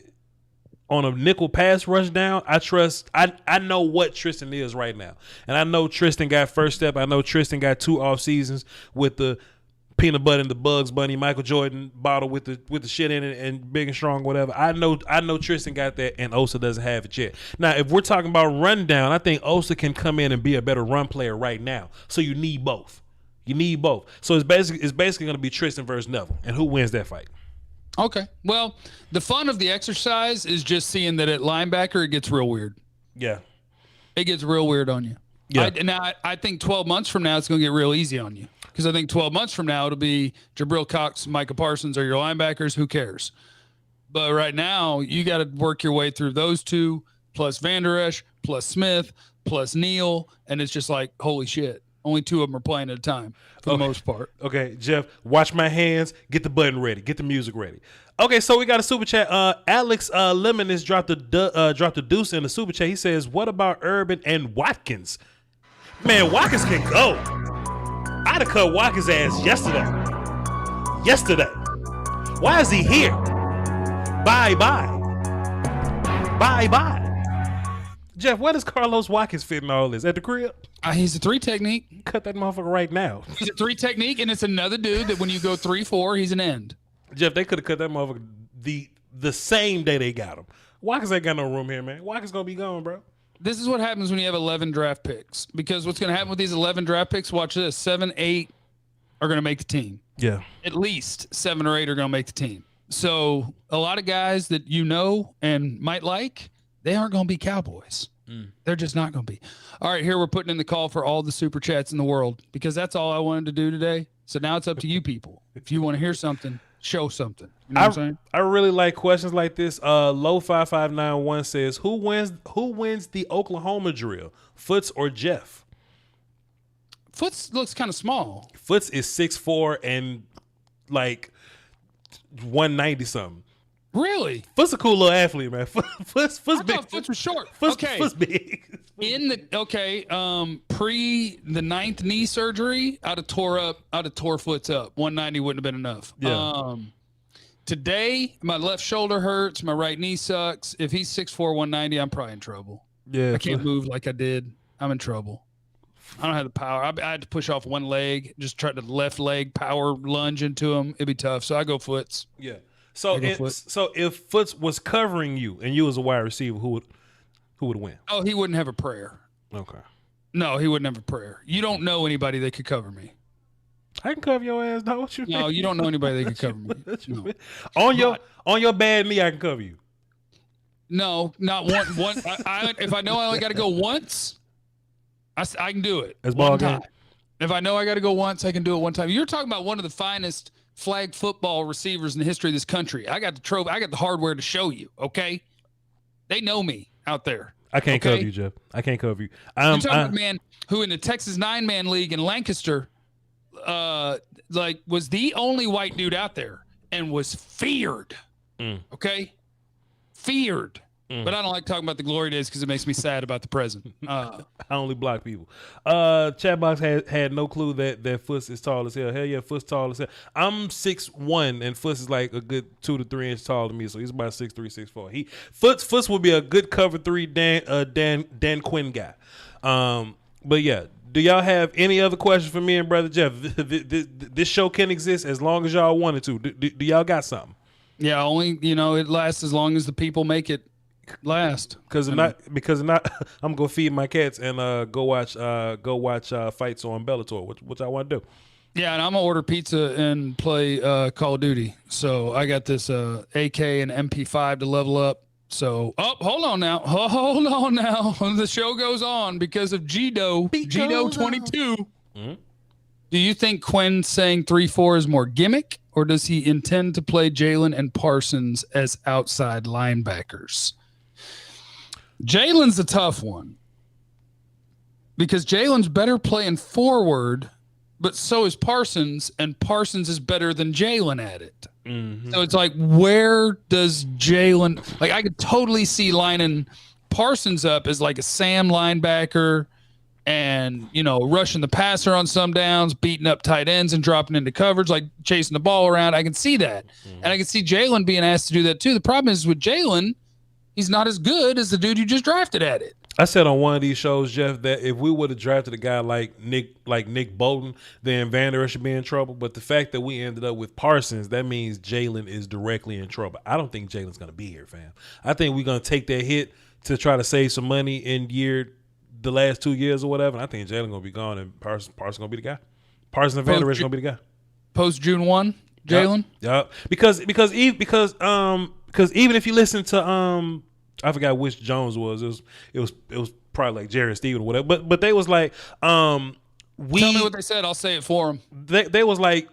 on a nickel pass rush down, I know what Tristan is right now. And I know Tristan got first step. I know Tristan got 2 off seasons with the peanut butter and the Bugs Bunny Michael Jordan bottle with the shit in it and big and strong, whatever. I know Tristan got that and Osa doesn't have it yet. Now, if we're talking about run down, I think Osa can come in and be a better run player right now. So you need both. So it's basically going to be Tristan versus Neville. And who wins that fight? Okay. Well, the fun of the exercise is just seeing that at linebacker, it gets real weird. Yeah. It gets real weird on you. Yeah. I think 12 months from now, it's going to get real easy on you. Because I think 12 months from now, it'll be Jabril Cox, Micah Parsons are your linebackers. Who cares? But right now, you got to work your way through those two, plus Van Der Esch, plus Smith, plus Neal. And it's just like, holy shit. Only 2 of them are playing at a time for the most part. Okay, Jeff, watch my hands. Get the button ready. Get the music ready. Okay, so we got a super chat. Alex Lemon has dropped the deuce in the super chat. He says, "What about Urban and Watkins? Man, Watkins can go. I'd have cut Watkins' ass yesterday. Why is he here? Bye. Jeff, where does Carlos Watkins fit in all this? At the crib? He's a 3 technique. Cut that motherfucker right now. He's a 3 technique, and it's another dude that when you go 3-4, he's an end. Jeff, they could have cut that motherfucker the same day they got him. Watkins ain't got no room here, man. Watkins going to be gone, bro. This is what happens when you have 11 draft picks. Because what's going to happen with these 11 draft picks, watch this, 7, 8 are going to make the team. Yeah. At least 7 or 8 are going to make the team. So a lot of guys that you know and might like, they aren't going to be Cowboys. They're just not going to be. All right, here we're putting in the call for all the super chats in the world because that's all I wanted to do today. So now it's up to you people. If you want to hear something, show something. You know what I'm saying? I really like questions like this. Low5591 says, who wins the Oklahoma drill, Foots or Jeff? Foots looks kind of small. Foots is 6'4" and like 190 something. Really? Foot's a cool little athlete, man. Foot's big. Foots was short. Foot's big. Pre the 9th knee surgery, I'd have tore Foots up. 190 wouldn't have been enough. Yeah. Today, my left shoulder hurts. My right knee sucks. If he's 6'4", 190, I'm probably in trouble. Yeah. I can't move like I did. I'm in trouble. I don't have the power. I had to push off one leg, just try to left leg power lunge into him. It'd be tough. So I go Foots. Yeah. So if Foots was covering you and you was a wide receiver, who would win? Oh, he wouldn't have a prayer. Okay. No, he wouldn't have a prayer. You don't know anybody that could cover me. I can cover your ass, though. What you No, mean? you don't know anybody that could cover me. No. On your bad knee, I can cover you. No, not one. If I know I only got to go once, I can do it. That's ball game. Time. If I know I got to go once, I can do it one time. You're talking about one of the finest flag football receivers in the history of this country. I got the trophy. I got the hardware to show you. Okay, they know me out there. I can't cover you, Jeff. I can't cover you. I'm talking about a man who in the Texas 9-man league in Lancaster, was the only white dude out there and was feared. Okay, feared. But I don't like talking about the glory days because it makes me sad about the present. I only block people. Chatbox had no clue that Foots is tall as hell. Hell yeah, Foots tall as hell. I'm 6'1", and Foots is like a good 2 to 3 inches taller than me, so he's about 6'3", 6'4". Foots would be a good cover 3 Dan Quinn guy. But yeah, do y'all have any other questions for me and Brother Jeff? This show can exist as long as y'all wanted to. Do y'all got something? Yeah, only it lasts as long as the people make it last. Because I'm gonna feed my cats and go watch fights on Bellator, which I want to do. Yeah, and I'm gonna order pizza and play Call of Duty. So I got this AK and MP5 to level up. So hold on now. The show goes on because of Gdo 22. Do you think Quinn saying 3-4 is more gimmick, or does he intend to play Jalen and Parsons as outside linebackers? Jalen's a tough one because Jalen's better playing forward, but so is Parsons, and Parsons is better than Jalen at it. Mm-hmm. So it's like, where does Jalen – like I could totally see lining Parsons up as like a Sam linebacker and, you know, rushing the passer on some downs, beating up tight ends and dropping into coverage, like chasing the ball around. I can see that. Mm-hmm. And I can see Jalen being asked to do that too. The problem is with Jalen, he's not as good as the dude you just drafted at it. I said on one of these shows, Jeff, that if we would have drafted a guy like Nick Bolton, then Van Der Esch should be in trouble. But the fact that we ended up with Parsons, that means Jalen is directly in trouble. I don't think Jalen's going to be here, fam. I think we're going to take that hit to try to save some money in the last 2 years or whatever. And I think Jalen going to be gone and Parsons going to be the guy. Parsons and Van Der Esch going to be the guy. Post June 1, Jalen? Yep. Because even if you listen to I forgot which Jones was. It was probably like Jerry Stephen or whatever. But they was like, tell me what they said. I'll say it for them. They was like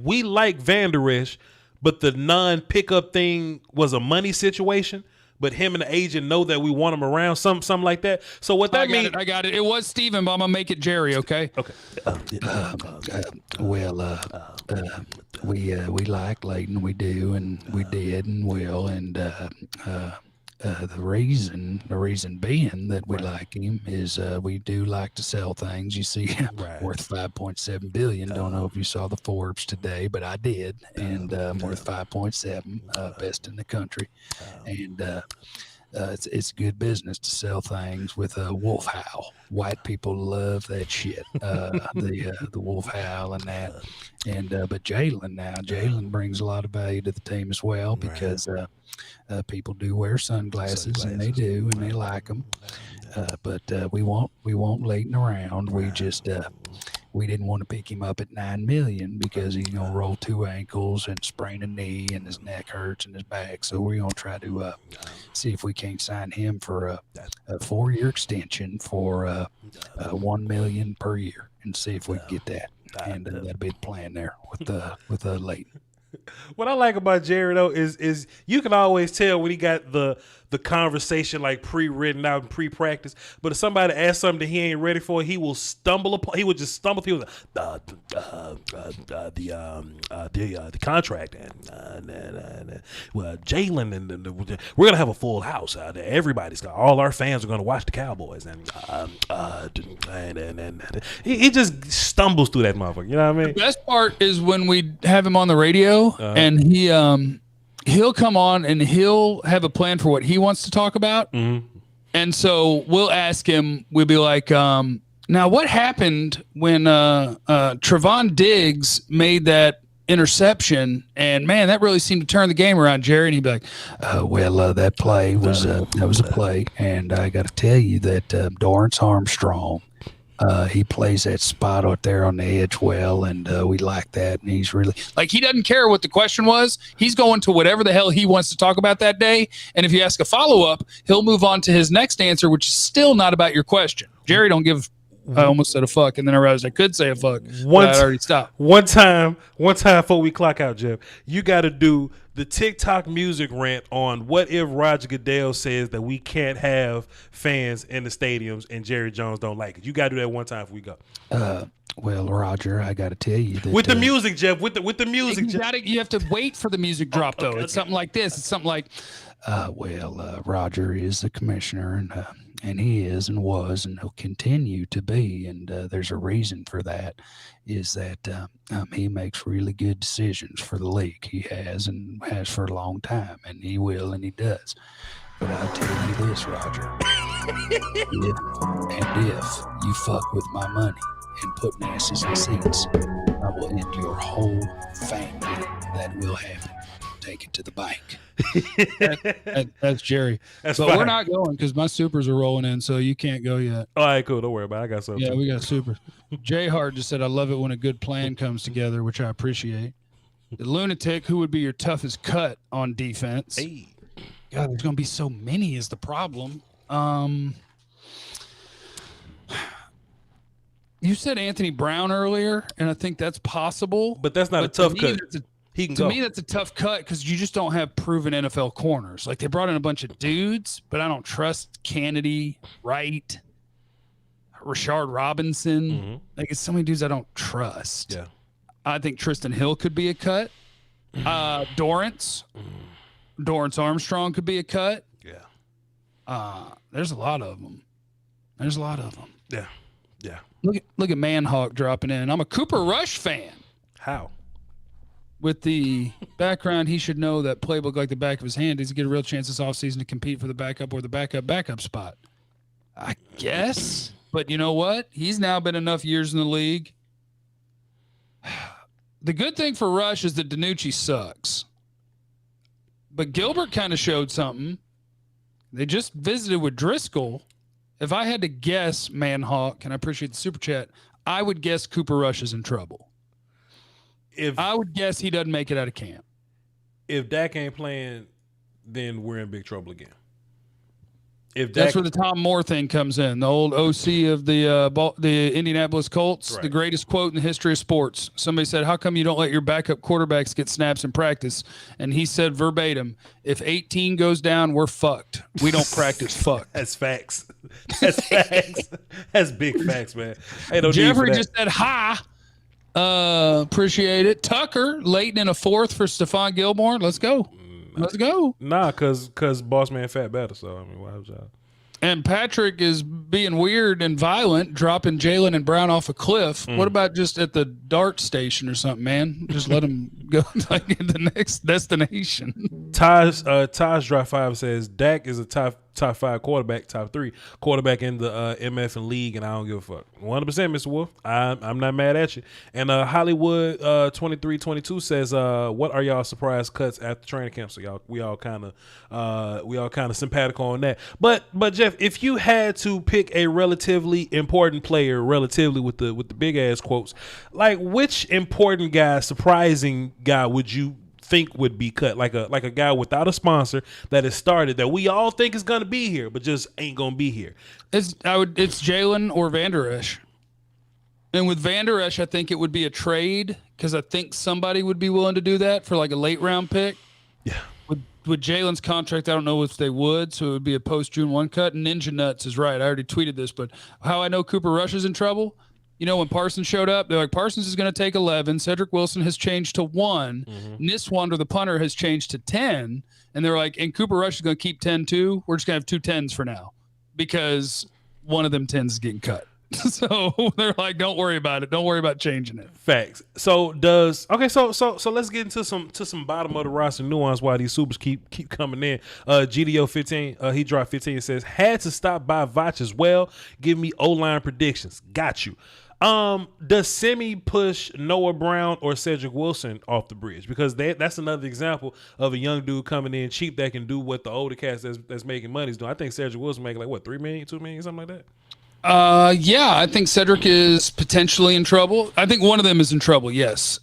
we like Van Der Esch, but the non-pickup thing was a money situation. But him and the agent know that we want him around, something like that. So what that means? I got it. It was Stephen, but I'm gonna make it Jerry. Okay. Okay. We like Leighton, we do, and we did, and will, and the reason being that we like him is we do like to sell things. You see, worth $5.7 billion. Don't know if you saw the Forbes today, but I did, and worth 5.7, best in the country, and it's good business to sell things with a wolf howl. White people love that shit, the wolf howl and that, and but Jalen brings a lot of value to the team as well because. People do wear sunglasses, and they do, and they like them. But we won't Leighton around. We just we didn't want to pick him up at $9 million because he's gonna roll 2 ankles and sprain a knee, and his neck hurts and his back. So we're gonna try to see if we can't sign him for a 4-year extension for $1 million per year, and see if we can get that. And that'll be the plan there with Leighton. What I like about Jerry though is you can always tell when he got the conversation like pre-written out and pre-practice. But if somebody asks something that he ain't ready for, he will stumble upon. He would just stumble through the contract and well, Jalen and we're gonna have a full house out there. Everybody's got all our fans are gonna watch the Cowboys and he just stumbles through that motherfucker. You know what I mean? The best part is when we have him on the radio and he'll come on and he'll have a plan for what he wants to talk about. Mm-hmm. And so we'll ask him, we'll be like, now what happened when Trevon Diggs made that interception? And man, that really seemed to turn the game around, Jerry. And he'd be like, that play was that was a play. And I got to tell you that Dorrance Armstrong, he plays that spot out there on the edge well, and we like that. And he's really like, he doesn't care what the question was. He's going to whatever the hell he wants to talk about that day. And if you ask a follow-up, he'll move on to his next answer, which is still not about your question. Jerry don't give I almost said a fuck, and then I realized I could say a fuck. I already stopped. One time before we clock out, Jeff, you got to do the TikTok music rant on what if Roger Goodell says that we can't have fans in the stadiums and Jerry Jones don't like it. You got to do that one time before we go. Well, Roger, I got to tell you that with the music, Jeff. With the music, you have to wait for the music drop though. Okay. It's something like this. It's something like, Roger is the commissioner, and he is and was and he'll continue to be, and there's a reason for that. Is that he makes really good decisions for the league. He has and has for a long time, and he will and he does. But I'll tell you this, Roger. if you fuck with my money and put asses in seats, I will end your whole family. That will happen. Take it to the bank. That's Jerry. But fine. We're not going because my supers are rolling in, so you can't go yet. All right, cool. Don't worry about it. I got something. Yeah, we got supers. Jay Hart just said, I love it when a good plan comes together, which I appreciate. The lunatic, who would be your toughest cut on defense? Hey. God, there's going to be so many is the problem. You said Anthony Brown earlier, and I think that's possible. But that's not a tough cut. He can go. To me, that's a tough cut because you just don't have proven NFL corners. Like, they brought in a bunch of dudes, but I don't trust Kennedy, Wright, Rashard Robinson. Mm-hmm. Like, it's so many dudes I don't trust. Yeah. I think Tristan Hill could be a cut. Dorrance Armstrong could be a cut. Yeah. There's a lot of them. Yeah. Yeah. Look at Manhawk dropping in. I'm a Cooper Rush fan. How? With the background, he should know that playbook like the back of his hand. He's get a real chance this offseason to compete for the backup or the backup spot. I guess. But you know what? He's now been enough years in the league. The good thing for Rush is that DiNucci sucks. But Gilbert kind of showed something. They just visited with Driscoll. If I had to guess, Manhawk, and I appreciate the super chat, I would guess Cooper Rush is in trouble. I would guess he doesn't make it out of camp. If Dak ain't playing, then we're in big trouble again. That's where the Tom Moore thing comes in. The old OC of the Indianapolis Colts, right. The greatest quote in the history of sports. Somebody said, "How come you don't let your backup quarterbacks get snaps in practice?" And he said verbatim, "If 18 goes down, we're fucked. We don't practice fuck." That's facts. That's facts. That's big facts, man. Hey, no Jeffrey just said, "Hi." Appreciate it. Tucker, Leighton in a fourth for Stephon Gilmore. Let's go. Let's go. Nah, cause boss man fat better. So I mean, why was y'all? And Patrick is being weird and violent, dropping Jalen and Brown off a cliff. What about just at the dart station or something, man? Just let them go like in the next destination. Taj Drop 5 says Dak is a top 5 quarterback, top 3 quarterback in the MF and league, and I don't give a fuck. 100%, Mr. Wolf. I'm not mad at you. And Hollywood 2322 says, what are y'all surprise cuts after training camp? So we all kind of simpatico on that. But Jeff, if you had to pick a relatively important player, relatively with the big ass quotes, like which important guy, surprising guy would you think would be cut? Like a guy without a sponsor that has started that we all think is gonna be here, but just ain't gonna be here. It's Jalen or Van Der Esch. And with Van Der Esch, I think it would be a trade because I think somebody would be willing to do that for like a late round pick. Yeah. With Jalen's contract, I don't know if they would, so it would be a post-June 1 cut. And Ninja Nuts is right. I already tweeted this, but how I know Cooper Rush is in trouble, you know, when Parsons showed up, they're like, Parsons is going to take 11. Cedric Wilson has changed to 1. Niswander, the punter, has changed to 10. And they're like, and Cooper Rush is going to keep 10 too. We're just going to have 2 10s for now because one of them 10s is getting cut. So they're like, don't worry about it. Don't worry about changing it. Facts. So so let's get into some bottom of the roster nuance while these supers keep coming in. GDO 15, he dropped 15 and says, had to stop by Voch as well. Give me O-line predictions. Got you. Does Semi push Noah Brown or Cedric Wilson off the bridge? Because that's another example of a young dude coming in cheap that can do what the older cats that's making money is doing. I think Cedric Wilson making like what, 3 million, 2 million, something like that. Yeah, I think Cedric is potentially in trouble. I think one of them is in trouble, yes.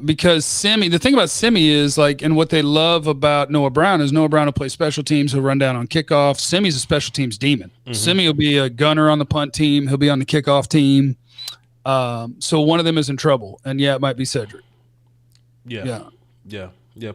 Because Semi, the thing about Semi is like, and what they love about Noah Brown is Noah Brown will play special teams. He'll run down on kickoff. Semi's a special teams demon. Semi will be a gunner on the punt team. He'll be on the kickoff team. So one of them is in trouble, and yeah, it might be Cedric. Yeah.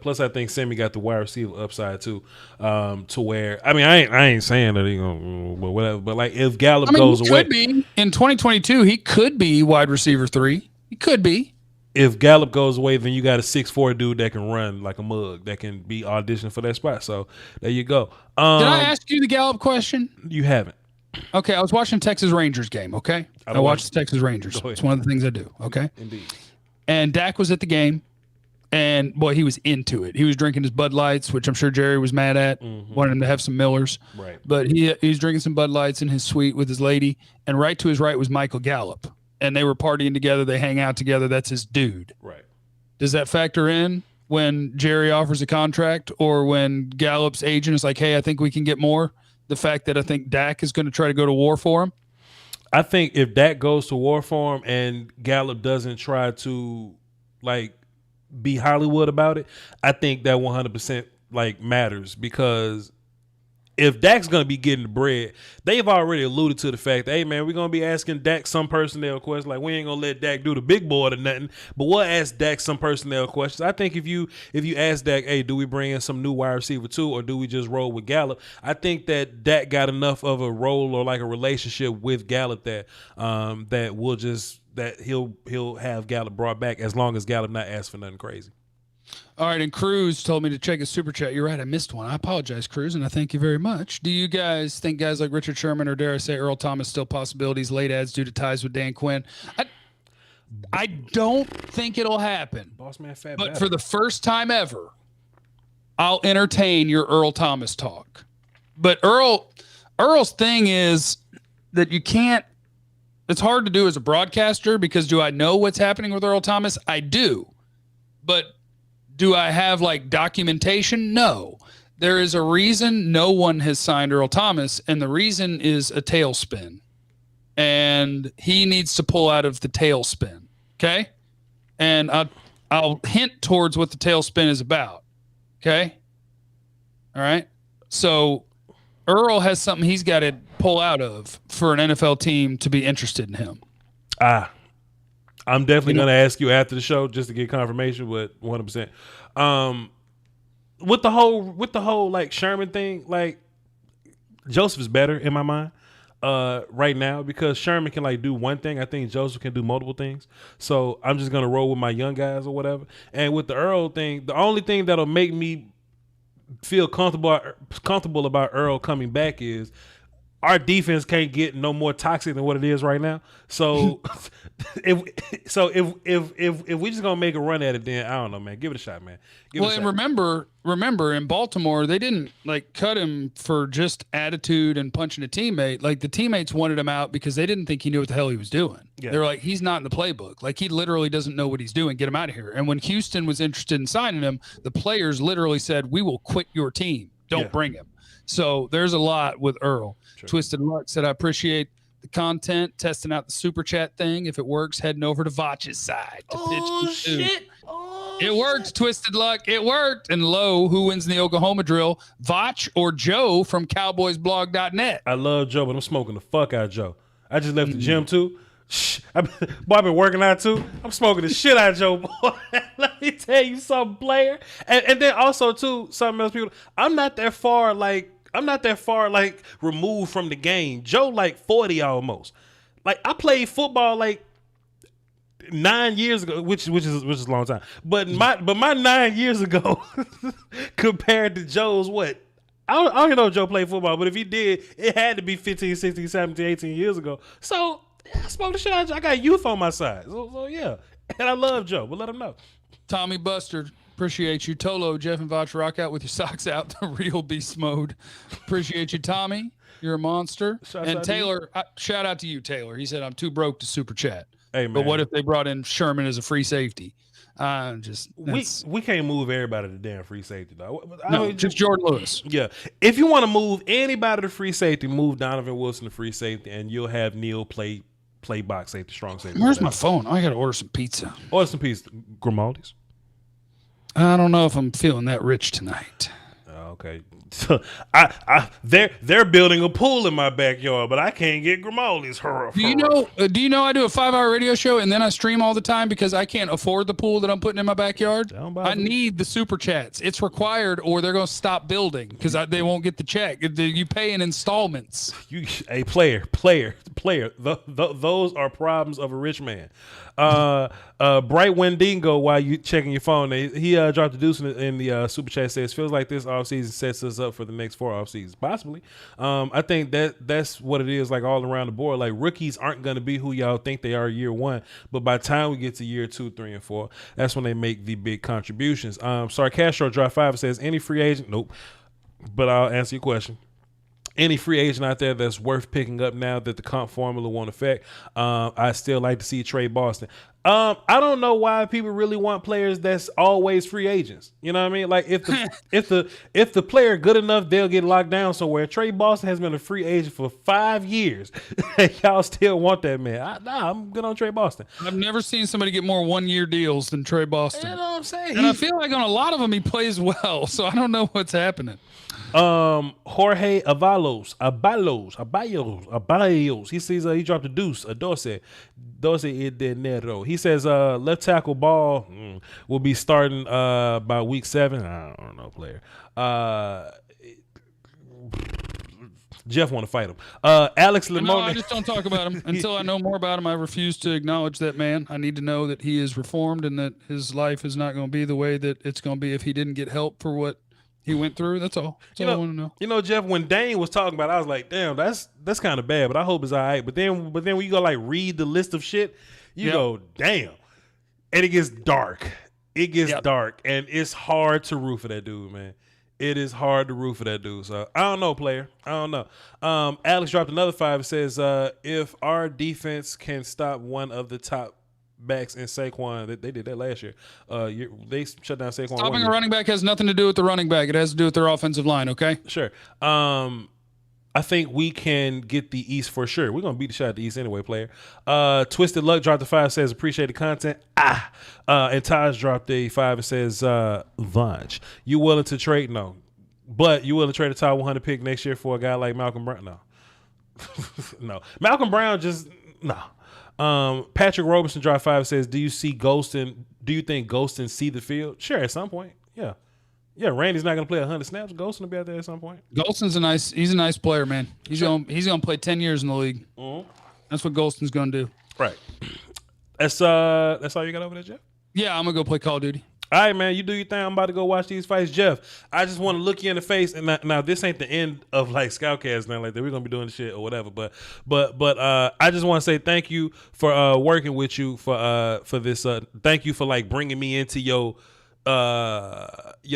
Plus, I think Semi got the wide receiver upside too, to where I mean, I ain't saying that he gonna, but whatever. But like, if Gallup goes away, could be in 2022, he could be wide receiver 3. He could be. If Gallup goes away, then you got a 6'4" dude that can run like a mug, that can be auditioning for that spot. So there you go. Did I ask you the Gallup question? You haven't. Okay, I was watching Texas Rangers game. Okay, I watched the Texas Rangers. It's one of the things I do. Okay, indeed. And Dak was at the game. And, boy, he was into it. He was drinking his Bud Lights, which I'm sure Jerry was mad at, wanted him to have some Millers. Right. But he was drinking some Bud Lights in his suite with his lady, and right to his right was Michael Gallup. And they were partying together. They hang out together. That's his dude. Right. Does that factor in when Jerry offers a contract or when Gallup's agent is like, hey, I think we can get more? The fact that I think Dak is going to try to go to war for him? I think if Dak goes to war for him and Gallup doesn't try to, like, be Hollywood about it, I think that 100% like matters because if Dak's going to be getting the bread, they've already alluded to the fact that, hey, man, we're going to be asking Dak some personnel questions. Like, we ain't going to let Dak do the big board or nothing, but we'll ask Dak some personnel questions. I think if you ask Dak, hey, do we bring in some new wide receiver too, or do we just roll with Gallup? I think that Dak got enough of a role or like a relationship with Gallup that that we'll just that he'll have Gallup brought back as long as Gallup not ask for nothing crazy. All right, and Cruz told me to check his super chat. You're right, I missed one. I apologize, Cruz, and I thank you very much. Do you guys think guys like Richard Sherman or dare I say Earl Thomas still possibilities, late ads due to ties with Dan Quinn? I don't think it'll happen. Boss man, fat but battle. for the first time ever, I'll entertain your Earl Thomas talk. But Earl's thing is that you can't. It's hard to do as a broadcaster because do I know what's happening with Earl Thomas? I do, but do I have like documentation? No. There is a reason no one has signed Earl Thomas, and the reason is a tailspin. And he needs to pull out of the tailspin. Okay? And I'll hint towards what the tailspin is about. Okay? All right? So Earl has something he's got to pull out of for an NFL team to be interested in him. I'm definitely going to ask you after the show just to get confirmation, but 100%. With the whole like Sherman thing, like Joseph is better in my mind right now because Sherman can like do one thing. I think Joseph can do multiple things. So I'm just going to roll with my young guys or whatever. And with the Earl thing, the only thing that'll make me feel comfortable about Earl coming back is our defense can't get no more toxic than what it is right now. So if we just gonna make a run at it, then I don't know, man. Give it a shot, man. And remember in Baltimore, they didn't like cut him for just attitude and punching a teammate. Like the teammates wanted him out because they didn't think he knew what the hell he was doing. Yeah. They were like, he's not in the playbook. Like he literally doesn't know what he's doing. Get him out of here. And when Houston was interested in signing him, the players literally said, "We will quit your team. Don't bring him." So there's a lot with Earl. Sure. Twisted Luck said, I appreciate the content, testing out the super chat thing. If it works, heading over to Voch's side to pitch. Shit. It worked, Twisted Luck. It worked. And Low, who wins the Oklahoma drill, Voch or Joe from cowboysblog.net? I love Joe, but I'm smoking the fuck out of Joe. I just left the gym too. I've been working out too. I'm smoking the shit out of Joe, boy. Let me tell you something, player. And then also too, something else, people. I'm not that far removed from the game. Joe like 40 almost. Like I played football like 9 years ago, which is a long time. But my 9 years ago compared to Joe's what? I don't even know if Joe played football, but if he did, it had to be 15, 16, 17, 18 years ago. So I smoked the shit out of Joe. I got youth on my side. So yeah. And I love Joe, but let him know. Tommy Buster, appreciate you. Tolo, Jeff and Voch rock out with your socks out. The real beast mode. Appreciate you, Tommy. You're a monster. And Taylor, shout out to you, Taylor. He said, I'm too broke to super chat. Hey, man. But what if they brought in Sherman as a free safety? We can't move everybody to damn free safety, though. No, just Jordan Lewis. Yeah. If you want to move anybody to free safety, move Donovan Wilson to free safety, and you'll have Neil play box safety, strong safety. Where's my phone? I got to order some pizza. Order some pizza. Grimaldi's. I don't know if I'm feeling that rich tonight. Okay. They're building a pool in my backyard, but I can't get Grimaldi's. Do you know I do a 5-hour radio show and then I stream all the time because I can't afford the pool that I'm putting in my backyard? I need the super chats. It's required or they're going to stop building because they won't get the check. You pay in installments. Player. Those are problems of a rich man. Bright Wendigo, while you checking your phone, he dropped a deuce in the super chat. Says feels like this offseason sets us up for the next 4 off seasons. Possibly. I think that's what it is like all around the board. Like rookies aren't going to be who y'all think they are year one, but by the time we get to year 2, 3, and 4, that's when they make the big contributions. Castro Drive 5 says any free agent. Nope. But I'll answer your question. Any free agent out there that's worth picking up now that the comp formula won't affect, I still like to see Trey Boston. I don't know why people really want players that's always free agents. You know what I mean? Like if the player good enough, they'll get locked down somewhere. Trey Boston has been a free agent for 5 years. Y'all still want that man? I'm good on Trey Boston. I've never seen somebody get more 1-year deals than Trey Boston. You know what I'm saying? And I feel like on a lot of them he plays well, so I don't know what's happening. Jorge Abalos. He sees he dropped a deuce, a Doce y dinero. He says left tackle Ball will be starting by week 7. I don't know, player. Jeff want to fight him. Alex Limone. No, I just don't talk about him until I know more about him. I refuse to acknowledge that man. I need to know that he is reformed and that his life is not going to be the way that it's going to be if he didn't get help for what he went through. That's all. That's all I want to know. You know, Jeff, when Dane was talking about it, I was like, damn, that's kind of bad, but I hope it's all right. But then when you go like read the list of shit, you go, damn. And it gets dark. It gets dark. And it's hard to root for that dude, man. It is hard to root for that dude. So I don't know, player. I don't know. Alex dropped another 5. It says, if our defense can stop one of the top backs in Saquon, they did that last year. They shut down Saquon. Stopping a running back has nothing to do with the running back. It has to do with their offensive line, okay? Sure. I think we can get the East for sure. We're going to beat the shot at the East anyway, player. Twisted Luck dropped the 5, says, appreciate the content. And Taj dropped a 5 and says, Voch, you willing to trade? No. But you willing to trade a top 100 pick next year for a guy like Malcolm Brown? No. No. Malcolm Brown just, no. Patrick Roberson dropped 5 and says, do you think Golston see the field? Sure, at some point. Yeah. Yeah, Randy's not going to play 100 snaps. Golston will be out there at some point. Golston's he's a nice player, man. He's gonna play 10 years in the league. Mm-hmm. That's what Golston's gonna do. Right. That's all you got over there, Jeff? Yeah, I'm gonna go play Call of Duty. All right, man, you do your thing. I'm about to go watch these fights. Jeff, I just want to look you in the face. And now this ain't the end of like Scoutkast now, like that. We're gonna be doing the shit or whatever. But I just want to say thank you for working with you for this. Thank you for like bringing me into your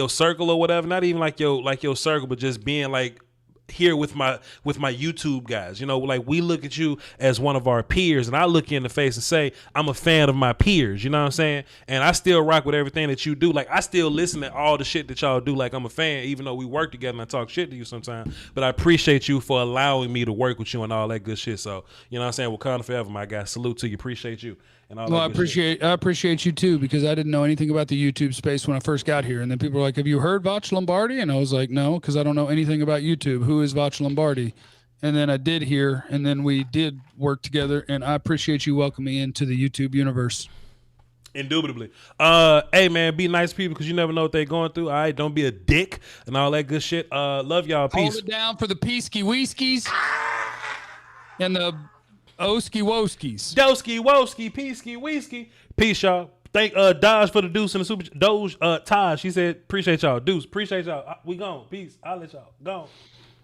circle or whatever. Not even like your circle, but just being like here with my YouTube guys. You know, like we look at you as one of our peers, and I look you in the face and say I'm a fan of my peers. You know what I'm saying? And I still rock with everything that you do. Like I still listen to all the shit that y'all do. Like I'm a fan, even though we work together and I talk shit to you sometimes. But I appreciate you for allowing me to work with you and all that good shit. So you know what I'm saying? Wakanda forever, my guy. Salute to you. Appreciate you. And all well, I appreciate you too, because I didn't know anything about the YouTube space when I first got here. And then people were like, have you heard Voch Lombardi? And I was like, no, because I don't know anything about YouTube. Who is Voch Lombardi? And then I did hear, and then we did work together. And I appreciate you welcoming me into the YouTube universe. Indubitably. Hey man, be nice people because you never know what they're going through. All right, don't be a dick and all that good shit. Love y'all. Peace. Hold it down for the Peasky Weeskies and the Oski Woskies. Doski Woski, Peasky Weesky. Peace, y'all. Thank Dodge for the deuce and the super Doge. Taj, she said, appreciate y'all. Deuce, appreciate y'all. We gone. Peace. I'll let y'all go.